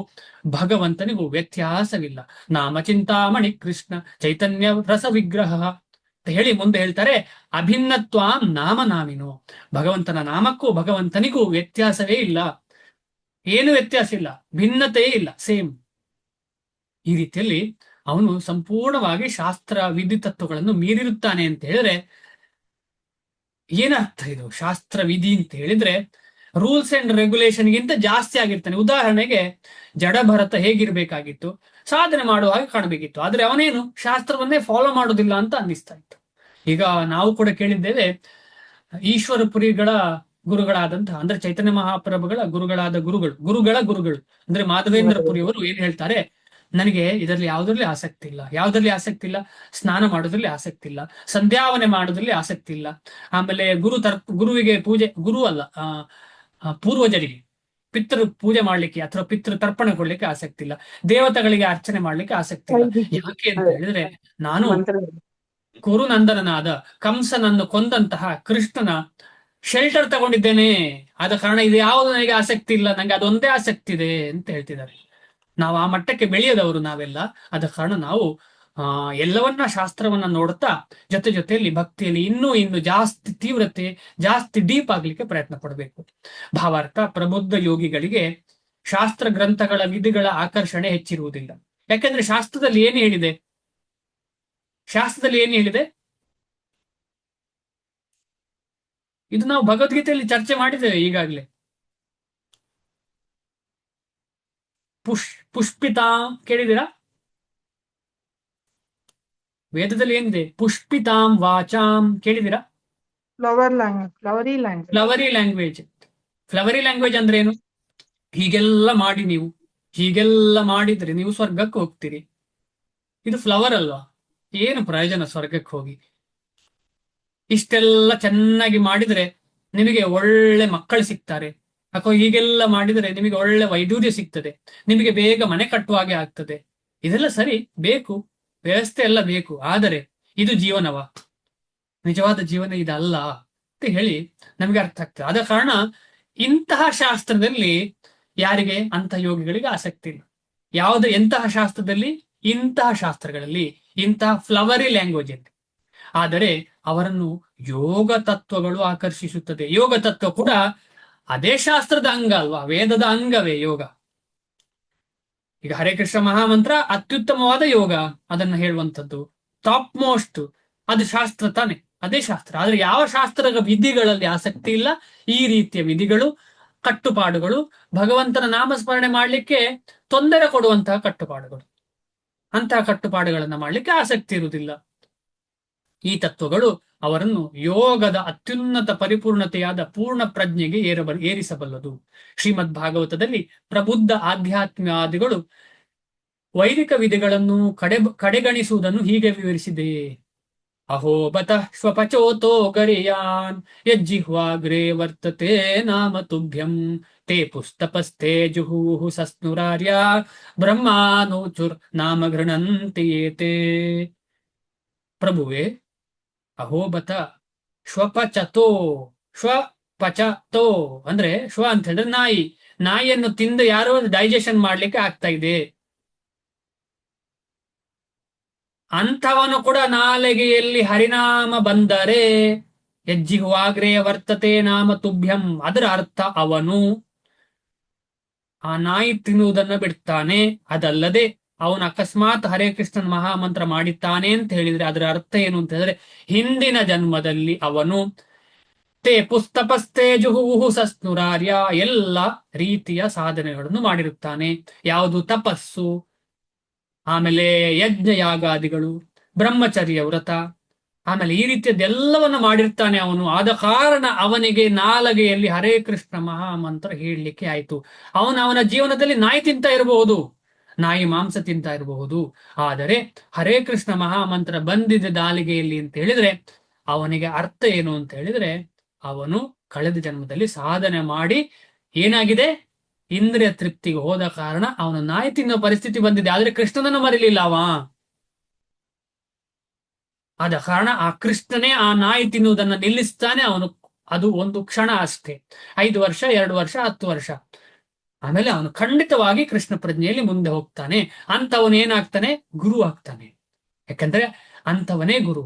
ಭಗವಂತನಿಗೂ ವ್ಯತ್ಯಾಸವಿಲ್ಲ. ನಾಮ ಚಿಂತಾಮಣಿ ಕೃಷ್ಣ ಚೈತನ್ಯ ರಸ ವಿಗ್ರಹ ಅಂತ ಹೇಳಿ ಮುಂದೆ ಹೇಳ್ತಾರೆ, ಅಭಿನ್ನತ್ವಾಂ ನಾಮ ನಾಮಿನೋ. ಭಗವಂತನ ನಾಮಕ್ಕೂ ಭಗವಂತನಿಗೂ ವ್ಯತ್ಯಾಸವೇ ಇಲ್ಲ, ಏನು ವ್ಯತ್ಯಾಸ ಇಲ್ಲ, ಭಿನ್ನತೆಯೇ ಇಲ್ಲ, ಸೇಮ್. ಈ ರೀತಿಯಲ್ಲಿ ಅವನು ಸಂಪೂರ್ಣವಾಗಿ ಶಾಸ್ತ್ರ ವಿಧಿ ತತ್ವಗಳನ್ನು ಮೀರಿರುತ್ತಾನೆ ಅಂತ ಹೇಳಿದ್ರೆ ಏನರ್ಥ ಇದು? ಶಾಸ್ತ್ರ ವಿಧಿ ಅಂತ ಹೇಳಿದ್ರೆ ರೂಲ್ಸ್ ಅಂಡ್ ರೆಗ್ಯುಲೇಷನ್ ಗಿಂತ ಜಾಸ್ತಿ ಆಗಿರ್ತಾನೆ. ಉದಾಹರಣೆಗೆ ಜಡಭರತ ಹೇಗಿರ್ಬೇಕಾಗಿತ್ತು? ಸಾಧನೆ ಮಾಡುವ ಹಾಗೆ ಕಾಣಬೇಕಿತ್ತು. ಆದ್ರೆ ಅವನೇನು ಶಾಸ್ತ್ರವನ್ನೇ ಫಾಲೋ ಮಾಡೋದಿಲ್ಲ ಅಂತ ಅನ್ನಿಸ್ತಾ ಇತ್ತು. ಈಗ ನಾವು ಕೂಡ ಕೇಳಿದ್ದೇವೆ, ಈಶ್ವರಪುರಿಗಳ ಗುರುಗಳಾದಂತಹ ಅಂದ್ರೆ ಚೈತನ್ಯ ಮಹಾಪ್ರಭುಗಳ ಗುರುಗಳ ಗುರುಗಳು ಅಂದ್ರೆ ಮಾಧವೇಂದ್ರ ಪುರಿಯವರು ಏನ್ ಹೇಳ್ತಾರೆ, ನನಗೆ ಇದರಲ್ಲಿ ಯಾವುದ್ರಲ್ಲಿ ಆಸಕ್ತಿ ಇಲ್ಲ. ಯಾವುದ್ರಲ್ಲಿ ಆಸಕ್ತಿ ಇಲ್ಲ? ಸ್ನಾನ ಮಾಡೋದ್ರಲ್ಲಿ ಆಸಕ್ತಿ ಇಲ್ಲ, ಸಂಧ್ಯಾವನೆ ಮಾಡೋದ್ರಲ್ಲಿ ಆಸಕ್ತಿ ಇಲ್ಲ, ಆಮೇಲೆ ಗುರುವಿಗೆ ಪೂಜೆ, ಗುರು ಅಲ್ಲ ಪೂರ್ವಜರಿಗೆ ಪಿತೃ ಪೂಜೆ ಮಾಡ್ಲಿಕ್ಕೆ ಅಥವಾ ಪಿತೃ ತರ್ಪಣ ಕೊಡ್ಲಿಕ್ಕೆ ಆಸಕ್ತಿ ಇಲ್ಲ, ದೇವತೆಗಳಿಗೆ ಅರ್ಚನೆ ಮಾಡ್ಲಿಕ್ಕೆ ಆಸಕ್ತಿ ಇಲ್ಲ. ಯಾಕೆ ಅಂತ ಹೇಳಿದ್ರೆ ನಾನು ಕುರುನಂದನನಾದ ಕಂಸನನ್ನು ಕೊಂದಂತಹ ಕೃಷ್ಣನ ಶೆಲ್ಟರ್ ತಗೊಂಡಿದ್ದೇನೆ. ಆದ ಕಾರಣ ಇದು ಯಾವುದು ನನಗೆ ಆಸಕ್ತಿ ಇಲ್ಲ, ನಂಗೆ ಅದೊಂದೇ ಆಸಕ್ತಿ ಇದೆ ಅಂತ ಹೇಳ್ತಿದ್ದಾರೆ. ನಾವು ಆ ಮಟ್ಟಕ್ಕೆ ಬೆಳೆಯದವರು ನಾವೆಲ್ಲ. ಆದ ಕಾರಣ ನಾವು ಎಲ್ಲವನ್ನ ಶಾಸ್ತ್ರವನ್ನ ನೋಡುತ್ತಾ ಜೊತೆಯಲ್ಲಿ ಭಕ್ತಿಯಲ್ಲಿ ಇನ್ನೂ ಜಾಸ್ತಿ ತೀವ್ರತೆ, ಜಾಸ್ತಿ ಡೀಪ್ ಆಗ್ಲಿಕ್ಕೆ ಪ್ರಯತ್ನ ಪಡಬೇಕು. ಭಾವಾರ್ಥ: ಪ್ರಬುದ್ಧ ಯೋಗಿಗಳಿಗೆ ಶಾಸ್ತ್ರ ಗ್ರಂಥಗಳ ವಿಧಿಗಳ ಆಕರ್ಷಣೆ ಹೆಚ್ಚಿರುವುದಿಲ್ಲ. ಯಾಕೆಂದ್ರೆ ಶಾಸ್ತ್ರದಲ್ಲಿ ಏನು ಹೇಳಿದೆ? ಶಾಸ್ತ್ರದಲ್ಲಿ ಏನು ಹೇಳಿದೆ? ಇದು ನಾವು ಭಗವದ್ಗೀತೆಯಲ್ಲಿ ಚರ್ಚೆ ಮಾಡಿದ್ದೇವೆ ಈಗಾಗಲೇ. ಪುಷ್ಪಿತಾಂ ಕೇಳಿದಿರಾ? ವೇದದಲ್ಲಿ ಏನಿದೆ? ಪುಷ್ಪಿತಾಂ ವಾಚಾಂ ಕೇಳಿದಿರಾ? Flowery language. Flowery language. Flowery language ಅಂದ್ರೆ ಏನು? ಹೀಗೆಲ್ಲ ಮಾಡಿ ನೀವು ಹೀಗೆಲ್ಲ ಮಾಡಿದ್ರೆ ನೀವು ಸ್ವರ್ಗಕ್ಕೆ ಹೋಗ್ತೀರಿ. ಇದು ಫ್ಲವರ್ ಅಲ್ವಾ? ಏನು ಪ್ರಯೋಜನ ಸ್ವರ್ಗಕ್ಕೆ ಹೋಗಿ? ಇಷ್ಟೆಲ್ಲ ಚೆನ್ನಾಗಿ ಮಾಡಿದ್ರೆ ನಿಮಗೆ ಒಳ್ಳೆ ಮಕ್ಕಳು ಸಿಗ್ತಾರೆ, ಅಥವಾ ಹೀಗೆಲ್ಲ ಮಾಡಿದರೆ ನಿಮಗೆ ಒಳ್ಳೆ ವೈಡೂರ್ಯ ಸಿಗ್ತದೆ, ನಿಮಗೆ ಬೇಗ ಮನೆ ಕಟ್ಟುವ ಹಾಗೆ ಆಗ್ತದೆ. ಇದೆಲ್ಲ ಸರಿ, ಬೇಕು, ವ್ಯವಸ್ಥೆ ಎಲ್ಲ ಬೇಕು. ಆದರೆ ಇದು ಜೀವನವ? ನಿಜವಾದ ಜೀವನ ಇದಲ್ಲ ಅಂತ ಹೇಳಿ ನಮಗೆ ಅರ್ಥ ಆಗ್ತದೆ. ಆದ ಕಾರಣ ಇಂತಹ ಶಾಸ್ತ್ರದಲ್ಲಿ ಯಾರಿಗೆ, ಅಂತಹ ಯೋಗಿಗಳಿಗೆ ಆಸಕ್ತಿ ಇಲ್ಲ. ಎಂತಹ ಶಾಸ್ತ್ರದಲ್ಲಿ? ಇಂತಹ ಶಾಸ್ತ್ರಗಳಲ್ಲಿ, ಇಂತಹ ಫ್ಲವರಿ ಲ್ಯಾಂಗ್ವೇಜ್ ಅಲ್ಲಿ. ಆದರೆ ಅವರನ್ನು ಯೋಗ ತತ್ವಗಳು ಆಕರ್ಷಿಸುತ್ತದೆ. ಯೋಗ ತತ್ವ ಕೂಡ ಅದೇ ಶಾಸ್ತ್ರದ ಅಂಗ ಅಲ್ವಾ? ವೇದದ ಅಂಗವೇ ಯೋಗ. ಈಗ ಹರೇ ಕೃಷ್ಣ ಮಹಾಮಂತ್ರ ಅತ್ಯುತ್ತಮವಾದ ಯೋಗ, ಅದನ್ನ ಹೇಳುವಂಥದ್ದು ಟಾಪ್ ಮೋಸ್ಟ್, ಅದು ಶಾಸ್ತ್ರ ತಾನೆ, ಅದೇ ಶಾಸ್ತ್ರ. ಆದ್ರೆ ಯಾವ ಶಾಸ್ತ್ರದ ವಿಧಿಗಳಲ್ಲಿ ಆಸಕ್ತಿ ಇಲ್ಲ. ಈ ರೀತಿಯ ವಿಧಿಗಳು, ಕಟ್ಟುಪಾಡುಗಳು, ಭಗವಂತನ ನಾಮಸ್ಮರಣೆ ಮಾಡಲಿಕ್ಕೆ ತೊಂದರೆ ಕೊಡುವಂತಹ ಕಟ್ಟುಪಾಡುಗಳು, ಅಂತಹ ಕಟ್ಟುಪಾಡುಗಳನ್ನ ಮಾಡಲಿಕ್ಕೆ ಆಸಕ್ತಿ ಇರುವುದಿಲ್ಲ. ಈ ತತ್ವಗಳು ಅವರನ್ನು ಯೋಗದ ಅತ್ಯುನ್ನತ ಪರಿಪೂರ್ಣತೆಯಾದ ಪೂರ್ಣ ಪ್ರಜ್ಞೆಗೆ ಏರಿಸಬಲ್ಲದು. ಶ್ರೀಮದ್ ಭಾಗವತದಲ್ಲಿ ಪ್ರಬುದ್ಧ ಆಧ್ಯಾತ್ಮಾದಿಗಳು ವೈದಿಕ ವಿಧಿಗಳನ್ನು ಕಡೆಗಣಿಸುವುದನ್ನು ಹೀಗೆ ವಿವರಿಸಿದೆ. ಅಹೋ ಬತ ಶ್ವಪಚೋತೋ ಗರಿಯಾನ್ ಯಜ್ಜಿಹ್ವಾಗ್ರೇ ವರ್ತತೆ ನಾಮ ತುಭ್ಯಂ ತೇ ಪುಸ್ತಪಸ್ತೆ ಜುಹೂಹು ಸಸ್ನುರಾರ್ಯ ಬ್ರಹ್ಮಾನೋಚುರ್ ನಾಮ ಗೃಣಂತಿ ಏತೆ. ಪ್ರಭುವೆ, ಅಹೋಬತ ಶ್ವಪಚತೋ, ಶ್ವಪಚತೋ ಅಂದ್ರೆ ಶ್ವ ಅಂತ ಹೇಳಿದ್ರೆ ನಾಯಿ. ನಾಯಿಯನ್ನು ತಿಂದು ಯಾರೋ ಡೈಜೆಷನ್ ಮಾಡ್ಲಿಕ್ಕೆ ಆಗ್ತಾ ಇದೆ, ಅಂಥವನು ಕೂಡ ನಾಲಿಗೆಯಲ್ಲಿ ಹರಿನಾಮ ಬಂದರೆ ಯಜ್ಜಿಹ್ವಾಗ್ರೇ ವರ್ತತೆ ನಾಮ ತುಭ್ಯಂ, ಅದರ ಅರ್ಥ ಅವನು ಆ ನಾಯಿ ತಿನ್ನುವುದನ್ನು ಬಿಡ್ತಾನೆ. ಅದಲ್ಲದೆ ಅವನು ಅಕಸ್ಮಾತ್ ಹರೇ ಕೃಷ್ಣನ್ ಮಹಾಮಂತ್ರ ಮಾಡಿದ್ದಾನೆ ಅಂತ ಹೇಳಿದ್ರೆ ಅದರ ಅರ್ಥ ಏನು ಅಂತ ಹೇಳಿದ್ರೆ, ಹಿಂದಿನ ಜನ್ಮದಲ್ಲಿ ಅವನು ತೇ ಪುಸ್ತಪಸ್ತೆ ಜುಹುಹು ಸಸ್ನುರಾರ್ಯ, ಎಲ್ಲ ರೀತಿಯ ಸಾಧನೆಗಳನ್ನು ಮಾಡಿರುತ್ತಾನೆ. ಯಾವುದು? ತಪಸ್ಸು, ಆಮೇಲೆ ಯಜ್ಞ ಯಾಗಾದಿಗಳು, ಬ್ರಹ್ಮಚರ್ಯ ವ್ರತ, ಆಮೇಲೆ ಈ ರೀತಿಯದೆಲ್ಲವನ್ನು ಮಾಡಿರ್ತಾನೆ ಅವನು. ಆದ ಕಾರಣ ಅವನಿಗೆ ನಾಲಗೆಯಲ್ಲಿ ಹರೇ ಕೃಷ್ಣ ಮಹಾಮಂತ್ರ ಹೇಳಲಿಕ್ಕೆ ಆಯ್ತು. ಅವನ ಜೀವನದಲ್ಲಿ ನಾಯಿ ತಿಂತ ಇರಬಹುದು, ನಾಯಿ ಮಾಂಸ ತಿಂತ ಇರಬಹುದು, ಆದರೆ ಹರೇ ಕೃಷ್ಣ ಮಹಾಮಂತ್ರ ಬಂದಿದೆ ನಾಲಿಗೆಯಲ್ಲಿ ಅಂತ ಹೇಳಿದ್ರೆ ಅವನಿಗೆ ಅರ್ಥ ಏನು ಅಂತ ಹೇಳಿದ್ರೆ, ಅವನು ಕಳೆದ ಜನ್ಮದಲ್ಲಿ ಸಾಧನೆ ಮಾಡಿ ಏನಾಗಿದೆ, ಇಂದ್ರಿಯ ತೃಪ್ತಿಗೆ ಹೋದ ಕಾರಣ ಅವನು ನಾಯಿ ತಿನ್ನೋ ಪರಿಸ್ಥಿತಿ ಬಂದಿದೆ. ಆದ್ರೆ ಕೃಷ್ಣನನ್ನು ಮರಿಲಿಲ್ಲ ಅವ. ಆದ ಕಾರಣ ಆ ಕೃಷ್ಣನೇ ಆ ನಾಯಿ ತಿನ್ನುವುದನ್ನು ನಿಲ್ಲಿಸ್ತಾನೆ ಅವನು. ಅದು ಒಂದು ಕ್ಷಣ ಅಷ್ಟೇ, 5 ವರ್ಷ, 2 ವರ್ಷ, 10 ವರ್ಷ, ಆಮೇಲೆ ಅವನು ಖಂಡಿತವಾಗಿ ಕೃಷ್ಣ ಪ್ರಜ್ಞೆಯಲ್ಲಿ ಮುಂದೆ ಹೋಗ್ತಾನೆ. ಅಂತವನು ಏನಾಗ್ತಾನೆ? ಗುರು ಆಗ್ತಾನೆ. ಯಾಕಂದ್ರೆ ಅಂಥವನೇ ಗುರು.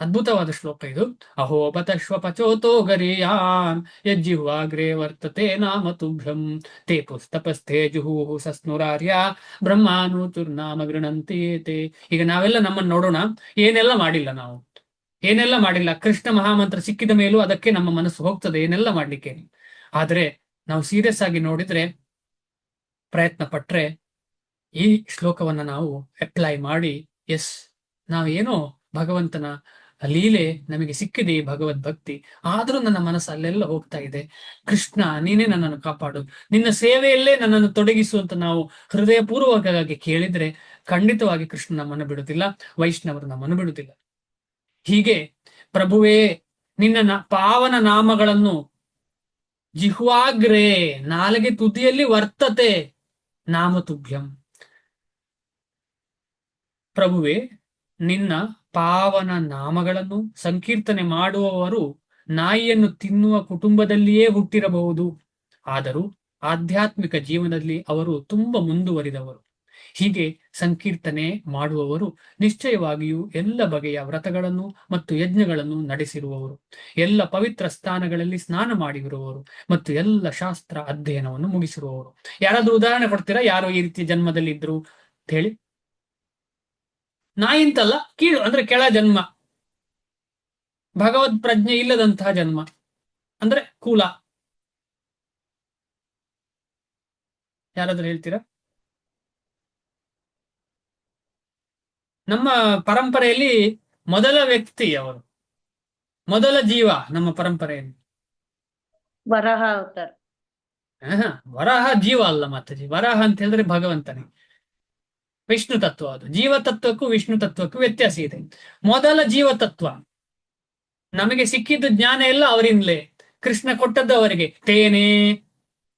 ಅದ್ಭುತವಾದ ಶ್ಲೋಕ ಇದು. ಅಹೋ ಬತ ಶ್ವಪಚೋತೋ ಗರಿಯಾನ್ ಯಜ್ಜಿಹ್ವಾಗ್ರೇ ವರ್ತತೆ ನಾಮ ತುಭ್ಯಂ ತೇ ಪುಸ್ತಪಸ್ಥೆ ಜುಹೂಹು ಸಸ್ನುರಾರ್ಯ ಬ್ರಹ್ಮಾನುಚುರ್ನಾಮ ಗೃಣಂತಿ ತೇ. ಈಗ ನಾವೆಲ್ಲ ನಮ್ಮನ್ನು ನೋಡೋಣ, ಏನೆಲ್ಲ ಮಾಡಿಲ್ಲ ನಾವು, ಏನೆಲ್ಲ ಮಾಡಿಲ್ಲ. ಕೃಷ್ಣ ಮಹಾಮಂತ್ರ ಸಿಕ್ಕಿದ ಮೇಲೂ ಅದಕ್ಕೆ ನಮ್ಮ ಮನಸ್ಸು ಹೋಗ್ತದೆ ಏನೆಲ್ಲ ಮಾಡ್ಲಿಕ್ಕೆ. ಆದ್ರೆ ನಾವು ಸೀರಿಯಸ್ ಆಗಿ ನೋಡಿದ್ರೆ, ಪ್ರಯತ್ನ ಪಟ್ರೆ ಈ ಶ್ಲೋಕವನ್ನ ನಾವು ಅಪ್ಲೈ ಮಾಡಿ, ಎಸ್, ನಾವೇನೋ ಭಗವಂತನ ಲೀಲೆ ನಮಗೆ ಸಿಕ್ಕಿದೆ, ಈ ಭಗವದ್ ಭಕ್ತಿ, ಆದ್ರೂ ನನ್ನ ಮನಸ್ಸು ಅಲ್ಲೆಲ್ಲ ಹೋಗ್ತಾ ಇದೆ. ಕೃಷ್ಣ, ನೀನೇ ನನ್ನನ್ನು ಕಾಪಾಡು, ನಿನ್ನ ಸೇವೆಯಲ್ಲೇ ನನ್ನನ್ನು ತೊಡಗಿಸು ಅಂತ ನಾವು ಹೃದಯಪೂರ್ವಕವಾಗಿ ಕೇಳಿದ್ರೆ ಖಂಡಿತವಾಗಿ ಕೃಷ್ಣ ನಮ್ಮನ್ನು ಬಿಡುವುದಿಲ್ಲ, ವೈಷ್ಣವರು ನಮ್ಮನ್ನು ಬಿಡುವುದಿಲ್ಲ. ಹೀಗೆ ಪ್ರಭುವೇ ನಿನ್ನ ಪಾವನ ನಾಮಗಳನ್ನು ಜಿಹ್ವಾಗ್ರೇ, ನಾಲಿಗೆ ತುದಿಯಲ್ಲಿ ವರ್ತತೆ ನಾಮ ತುಭ್ಯಂ. ಪ್ರಭುವೇ, ನಿನ್ನ ಪಾವನ ನಾಮಗಳನ್ನು ಸಂಕೀರ್ತನೆ ಮಾಡುವವರು ನಾಯಿಯನ್ನು ತಿನ್ನುವ ಕುಟುಂಬದಲ್ಲಿಯೇ ಹುಟ್ಟಿರಬಹುದು, ಆದರೂ ಆಧ್ಯಾತ್ಮಿಕ ಜೀವನದಲ್ಲಿ ಅವರು ತುಂಬಾ ಮುಂದುವರಿದವರು. ಹೀಗೆ ಸಂಕೀರ್ತನೆ ಮಾಡುವವರು ನಿಶ್ಚಯವಾಗಿಯೂ ಎಲ್ಲ ಬಗೆಯ ವ್ರತಗಳನ್ನು ಮತ್ತು ಯಜ್ಞಗಳನ್ನು ನಡೆಸಿರುವವರು, ಎಲ್ಲ ಪವಿತ್ರ ಸ್ಥಾನಗಳಲ್ಲಿ ಸ್ನಾನ ಮಾಡಿರುವವರು ಮತ್ತು ಎಲ್ಲ ಶಾಸ್ತ್ರ ಅಧ್ಯಯನವನ್ನು ಮುಗಿಸಿರುವವರು. ಯಾರಾದ್ರೂ ಉದಾಹರಣೆ ಕೊಡ್ತೀರಾ? ಯಾರೋ ಈ ರೀತಿಯ ಜನ್ಮದಲ್ಲಿ ಇದ್ರು ಅಂತ ಹೇಳಿ? ನಾಯಿ ಅಂತಲ್ಲ, ಕೀಳು ಅಂದ್ರೆ ಕೆಳ ಜನ್ಮ, ಭಗವದ್ ಪ್ರಜ್ಞೆ ಇಲ್ಲದಂತಹ ಜನ್ಮ ಅಂದ್ರೆ ಕೂಲ. ಯಾರಾದ್ರೂ ಹೇಳ್ತೀರಾ? ನಮ್ಮ ಪರಂಪರೆಯಲ್ಲಿ ಮೊದಲ ವ್ಯಕ್ತಿ ಅವರು, ಮೊದಲ ಜೀವ ನಮ್ಮ ಪರಂಪರೆಯಲ್ಲಿ. ವರಹ ಅವತಾರ. ವರಾಹ ಜೀವ ಅಲ್ಲ ಮಾತಾಜಿ. ವರಾಹ ಅಂತ ಹೇಳಿದ್ರೆ ಭಗವಂತನೇ, ವಿಷ್ಣು ತತ್ವ. ಅದು ಜೀವ ತತ್ವಕ್ಕೂ ವಿಷ್ಣು ತತ್ವಕ್ಕೂ ವ್ಯತ್ಯಾಸ ಇದೆ. ಮೊದಲ ಜೀವ ತತ್ವ ನಮಗೆ ಸಿಕ್ಕಿದ್ದು ಜ್ಞಾನ ಎಲ್ಲ ಅವರಿಂದಲೇ. ಕೃಷ್ಣ ಕೊಟ್ಟದ್ದು ಅವರಿಗೆ. ತೇನೇ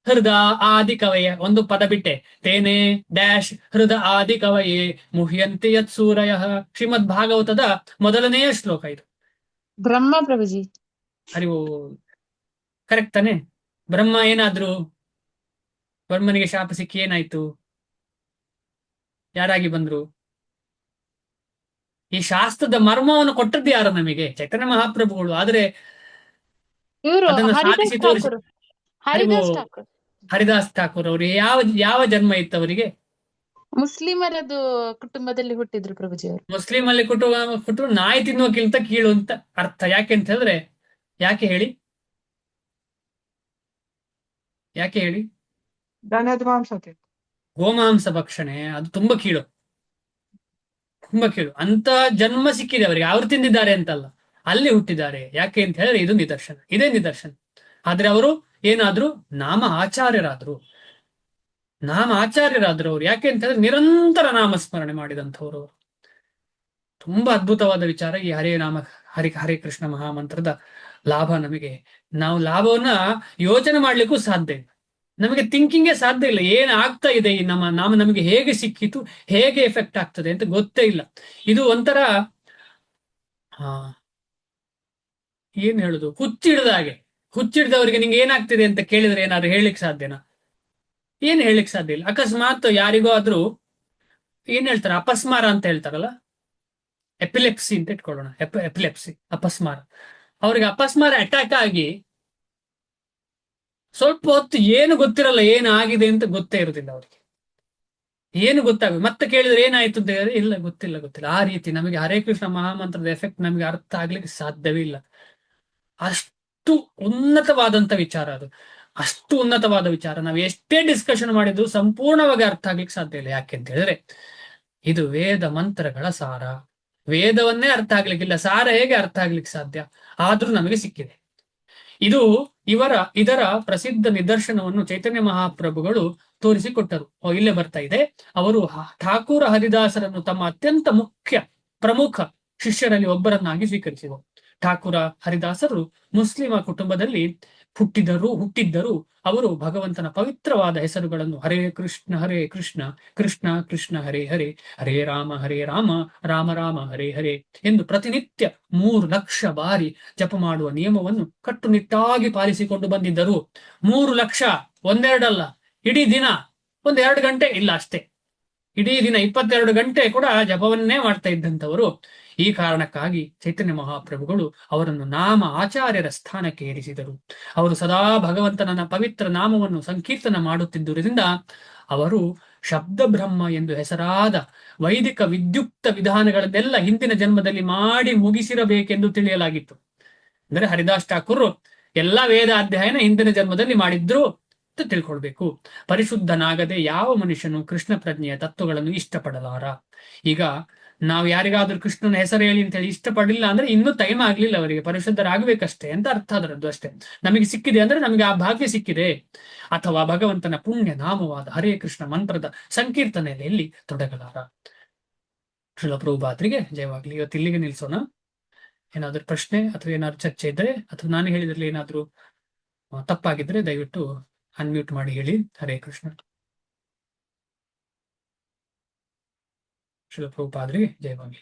ಹೃದ ಆದಿ ಕವಯೆ, ಒಂದು ಪದ ಬಿಟ್ಟೆ. ತೇನೇ ಡ್ಯಾಶ್ ಹೃದ ಆದಿ ಕವಯೇ ಮುಹ್ಯಂತಿ ಯತ್ ಸೂರಯ. ಶ್ರೀಮದ್ ಭಾಗವತದ ಮೊದಲನೆಯ ಶ್ಲೋಕ ಇದು. ಬ್ರಹ್ಮ ಪ್ರಭುಜಿ. ಅರಿವು ಕರೆಕ್ಟ್ ತಾನೆ? ಬ್ರಹ್ಮ ಏನಾದ್ರು, ಬ್ರಹ್ಮನಿಗೆ ಶಾಪ ಸಿಕ್ಕಿ ಏನಾಯ್ತು? ಯಾರಾಗಿ ಬಂದ್ರು? ಈ ಶಾಸ್ತ್ರದ ಮರ್ಮವನ್ನು ಕೊಟ್ಟದ್ದು ಯಾರು ನಮಗೆ? ಚೈತನ್ಯ ಮಹಾಪ್ರಭುಗಳು. ಆದ್ರೆ ಇವರು ಅದನ್ನ ಹರಿದಾಸ್ ಸಾಧಿಸಿ ತೋರಿಸಿ. ಠಾಕೂರ್. ಅರಿವು ಹರಿದಾಸ್ ಠಾಕೂರ್ ಹರಿದಾಸ್ ಠಾಕೂರ್ ಅವರು ಯಾವ ಯಾವ ಜನ್ಮ ಇತ್ತು ಅವರಿಗೆ? ಮುಸ್ಲಿಮರದು ಕುಟುಂಬದಲ್ಲಿ ಹುಟ್ಟಿದ್ರು ಪ್ರಭುಜಿ ಅವರು. ಮುಸ್ಲಿಂ ಅಲ್ಲಿ ಕುಟುಂಬ ನಾಯಿ ತಿನ್ನುವಕ್ಕಿಂತ ಕೀಳು ಅಂತ ಅರ್ಥ. ಯಾಕೆ ಅಂತ ಹೇಳಿದ್ರೆ, ಯಾಕೆ ಹೇಳಿ? ಯಾಕೆ ಹೇಳಿ? ದನದ ಮಾಂಸ ತಿಂದು. ಗೋಮಾಂಸ ಭಕ್ಷಣೆ ಅದು ತುಂಬಾ ಕೀಳು, ತುಂಬಾ ಕೀಳು. ಅಂತ ಜನ್ಮ ಸಿಕ್ಕಿದೆ ಅವರಿಗೆ. ಅವ್ರು ತಿಂದಿದ್ದಾರೆ ಅಂತಲ್ಲ, ಅಲ್ಲಿ ಹುಟ್ಟಿದ್ದಾರೆ. ಯಾಕೆ ಅಂತ ಹೇಳಿದ್ರೆ ಇದು ನಿದರ್ಶನ, ಇದೇ ನಿದರ್ಶನ. ಆದ್ರೆ ಅವರು ಏನಾದ್ರು ನಾಮ ಆಚಾರ್ಯರಾದ್ರು. ಅವ್ರು. ಯಾಕೆ ಅಂತ ಹೇಳಿದ್ರೆ ನಿರಂತರ ನಾಮಸ್ಮರಣೆ ಮಾಡಿದಂಥವ್ರು ಅವರು. ತುಂಬಾ ಅದ್ಭುತವಾದ ವಿಚಾರ ಈ ಹರೇ ನಾಮ ಹರೇ ಕೃಷ್ಣ ಮಹಾಮಂತ್ರದ ಲಾಭ. ನಾವು ಲಾಭವನ್ನ ಯೋಚನೆ ಮಾಡ್ಲಿಕ್ಕೂ ಸಾಧ್ಯ ಇಲ್ಲ. ನಮಗೆ ಥಿಂಕಿಂಗೇ ಸಾಧ್ಯ ಇಲ್ಲ. ಏನ್ ಆಗ್ತಾ ಇದೆ ಈ ನಾಮ ನಮಗೆ ಹೇಗೆ ಸಿಕ್ಕಿತು, ಹೇಗೆ ಎಫೆಕ್ಟ್ ಆಗ್ತದೆ ಅಂತ ಗೊತ್ತೇ ಇಲ್ಲ. ಇದು ಒಂಥರ ಏನ್ ಹೇಳುದು, ಹುಚ್ಚಿಡ್ದ ಹಾಗೆ. ಹುಚ್ಚಿಡ್ದವರಿಗೆ ನಿಂಗೆ ಏನಾಗ್ತಿದೆ ಅಂತ ಕೇಳಿದ್ರೆ ಏನಾದ್ರು ಹೇಳಿಕ್ ಸಾಧ್ಯನಾ? ಏನ್ ಹೇಳಿಕ್ ಸಾಧ್ಯ ಇಲ್ಲ. ಅಕಸ್ಮಾತ್ ಯಾರಿಗೋ ಆದ್ರೂ ಏನ್ ಹೇಳ್ತಾರೆ, ಅಪಸ್ಮಾರ ಅಂತ ಹೇಳ್ತಾರಲ್ಲ, ಎಪಿಲೆಪ್ಸಿ ಅಂತ ಇಟ್ಕೊಳ್ಳೋಣ. ಎಪಿಲೆಪ್ಸಿ, ಅಪಸ್ಮಾರ. ಅವ್ರಿಗೆ ಅಪಸ್ಮಾರ ಅಟ್ಯಾಕ್ ಆಗಿ ಸ್ವಲ್ಪ ಹೊತ್ತು ಏನು ಗೊತ್ತಿರಲ್ಲ, ಏನು ಆಗಿದೆ ಅಂತ ಗೊತ್ತೇ ಇರುದಿಲ್ಲ ಅವರಿಗೆ. ಏನು ಗೊತ್ತಾಗ ಮತ್ತೆ ಕೇಳಿದ್ರೆ ಏನಾಯ್ತು ಅಂತ ಹೇಳಿದ್ರೆ ಇಲ್ಲ ಗೊತ್ತಿಲ್ಲ. ಆ ರೀತಿ ನಮಗೆ ಹರೇ ಕೃಷ್ಣ ಮಹಾಮಂತ್ರದ ಎಫೆಕ್ಟ್ ನಮಗೆ ಅರ್ಥ ಆಗ್ಲಿಕ್ಕೆ ಸಾಧ್ಯವೇ ಇಲ್ಲ. ಅಷ್ಟು ಉನ್ನತವಾದಂತ ವಿಚಾರ ಅದು. ಅಷ್ಟು ಉನ್ನತವಾದ ವಿಚಾರ. ನಾವು ಎಷ್ಟೇ ಡಿಸ್ಕಷನ್ ಮಾಡಿದ್ರು ಸಂಪೂರ್ಣವಾಗಿ ಅರ್ಥ ಆಗ್ಲಿಕ್ಕೆ ಸಾಧ್ಯ ಇಲ್ಲ. ಯಾಕೆ ಅಂತ ಹೇಳಿದ್ರೆ ಇದು ವೇದ ಮಂತ್ರಗಳ ಸಾರ. ವೇದವನ್ನೇ ಅರ್ಥ ಆಗ್ಲಿಕ್ಕಿಲ್ಲ, ಸಾರ ಹೇಗೆ ಅರ್ಥ ಆಗ್ಲಿಕ್ಕೆ ಸಾಧ್ಯ? ಆದ್ರೂ ನಮಗೆ ಸಿಕ್ಕಿದೆ. ಇದರ ಪ್ರಸಿದ್ಧ ನಿದರ್ಶನವನ್ನು ಚೈತನ್ಯ ಮಹಾಪ್ರಭುಗಳು ತೋರಿಸಿಕೊಟ್ಟರು. ಇಲ್ಲೇ ಬರ್ತಾ ಇದೆ. ಅವರು ಠಾಕೂರ ಹರಿದಾಸರನ್ನು ತಮ್ಮ ಅತ್ಯಂತ ಪ್ರಮುಖ ಶಿಷ್ಯರಲ್ಲಿ ಒಬ್ಬರನ್ನಾಗಿ ಸ್ವೀಕರಿಸಿದರು. ಠಾಕೂರ ಹರಿದಾಸರು ಮುಸ್ಲಿಮ ಕುಟುಂಬದಲ್ಲಿ ಹುಟ್ಟಿದ್ದರು. ಅವರು ಭಗವಂತನ ಪವಿತ್ರವಾದ ಹೆಸರುಗಳನ್ನು ಹರೇ ಕೃಷ್ಣ ಕೃಷ್ಣ ಕೃಷ್ಣ ಹರೇ ಹರೇ, ಹರೇ ರಾಮ ರಾಮ ರಾಮ ಹರೇ ಹರೇ ಎಂದು ಪ್ರತಿನಿತ್ಯ 3 ಲಕ್ಷ ಬಾರಿ ಜಪ ಮಾಡುವ ನಿಯಮವನ್ನು ಕಟ್ಟುನಿಟ್ಟಾಗಿ ಪಾಲಿಸಿಕೊಂಡು ಬಂದಿದ್ದರು. 3 ಲಕ್ಷ ಒಂದೆರಡಲ್ಲ, ಇಡೀ ದಿನ 1-2 ಗಂಟೆ ಇಲ್ಲ ಅಷ್ಟೇ, ಇಡೀ ದಿನ 22 ಗಂಟೆ ಕೂಡ ಜಪವನ್ನೇ ಮಾಡ್ತಾ ಇದ್ದಂಥವರು. ಈ ಕಾರಣಕ್ಕಾಗಿ ಚೈತನ್ಯ ಮಹಾಪ್ರಭುಗಳು ಅವರನ್ನು ನಾಮ ಆಚಾರ್ಯರ ಸ್ಥಾನಕ್ಕೆ ಏರಿಸಿದರು. ಅವರು ಸದಾ ಭಗವಂತನ ಪವಿತ್ರ ನಾಮವನ್ನು ಸಂಕೀರ್ತನ ಮಾಡುತ್ತಿದ್ದುದರಿಂದ ಅವರು ಶಬ್ದ ಬ್ರಹ್ಮ ಎಂದು ಹೆಸರಾದ ವೈದಿಕ ವಿದ್ಯುಕ್ತ ವಿಧಾನಗಳನ್ನೆಲ್ಲ ಹಿಂದಿನ ಜನ್ಮದಲ್ಲಿ ಮಾಡಿ ಮುಗಿಸಿರಬೇಕೆಂದು ತಿಳಿಯಲಾಗಿತ್ತು. ಅಂದರೆ ಹರಿದಾಸ್ ಠಾಕೂರ್ ಎಲ್ಲಾ ವೇದ ಅಧ್ಯಯನ ಹಿಂದಿನ ಜನ್ಮದಲ್ಲಿ ಮಾಡಿದ್ರು ಅಂತ ತಿಳ್ಕೊಳ್ಬೇಕು. ಪರಿಶುದ್ಧನಾಗದೆ ಯಾವ ಮನುಷ್ಯನು ಕೃಷ್ಣ ಪ್ರಜ್ಞೆಯ ತತ್ವಗಳನ್ನು ಇಷ್ಟಪಡಲಾರ. ಈಗ ನಾವು ಯಾರಿಗಾದ್ರೂ ಕೃಷ್ಣನ ಹೆಸರು ಹೇಳಿ ಅಂತ ಹೇಳಿ ಇಷ್ಟಪಡಲಿಲ್ಲ ಅಂದ್ರೆ ಇನ್ನೂ ಟೈಮ್ ಆಗ್ಲಿಲ್ಲ, ಅವರಿಗೆ ಪರಿಶುದ್ಧರಾಗಬೇಕಷ್ಟೇ ಅಂತ ಅರ್ಥ ಅದರದ್ದು ಅಷ್ಟೇ. ನಮಗೆ ಸಿಕ್ಕಿದೆ ಅಂದ್ರೆ ನಮಗೆ ಆ ಭಾಗ್ಯ ಸಿಕ್ಕಿದೆ. ಅಥವಾ ಭಗವಂತನ ಪುಣ್ಯ ನಾಮವಾದ ಹರೇ ಕೃಷ್ಣ ಮಂತ್ರದ ಸಂಕೀರ್ತನೆಯಲ್ಲಿ ತೊಡಗಲಾರ. ಶ್ರೀಲ ಪ್ರಭುಪಾದರಿಗೆ ಜಯವಾಗ್ಲಿ. ಇವತ್ತು ಇಲ್ಲಿಗೆ ನಿಲ್ಸೋಣ. ಏನಾದ್ರೂ ಪ್ರಶ್ನೆ ಅಥವಾ ಏನಾದ್ರು ಚರ್ಚೆ ಇದ್ರೆ ಅಥವಾ ನಾನು ಹೇಳಿದ್ರಲ್ಲಿ ಏನಾದ್ರೂ ತಪ್ಪಾಗಿದ್ರೆ ದಯವಿಟ್ಟು ಅನ್ಮ್ಯೂಟ್ ಮಾಡಿ ಹೇಳಿ. ಹರೇ ಕೃಷ್ಣ. ಶ್ರೀಲ ಪ್ರಭುಪಾದರಿಗೆ ಜಯವಾಗ್ಲಿ.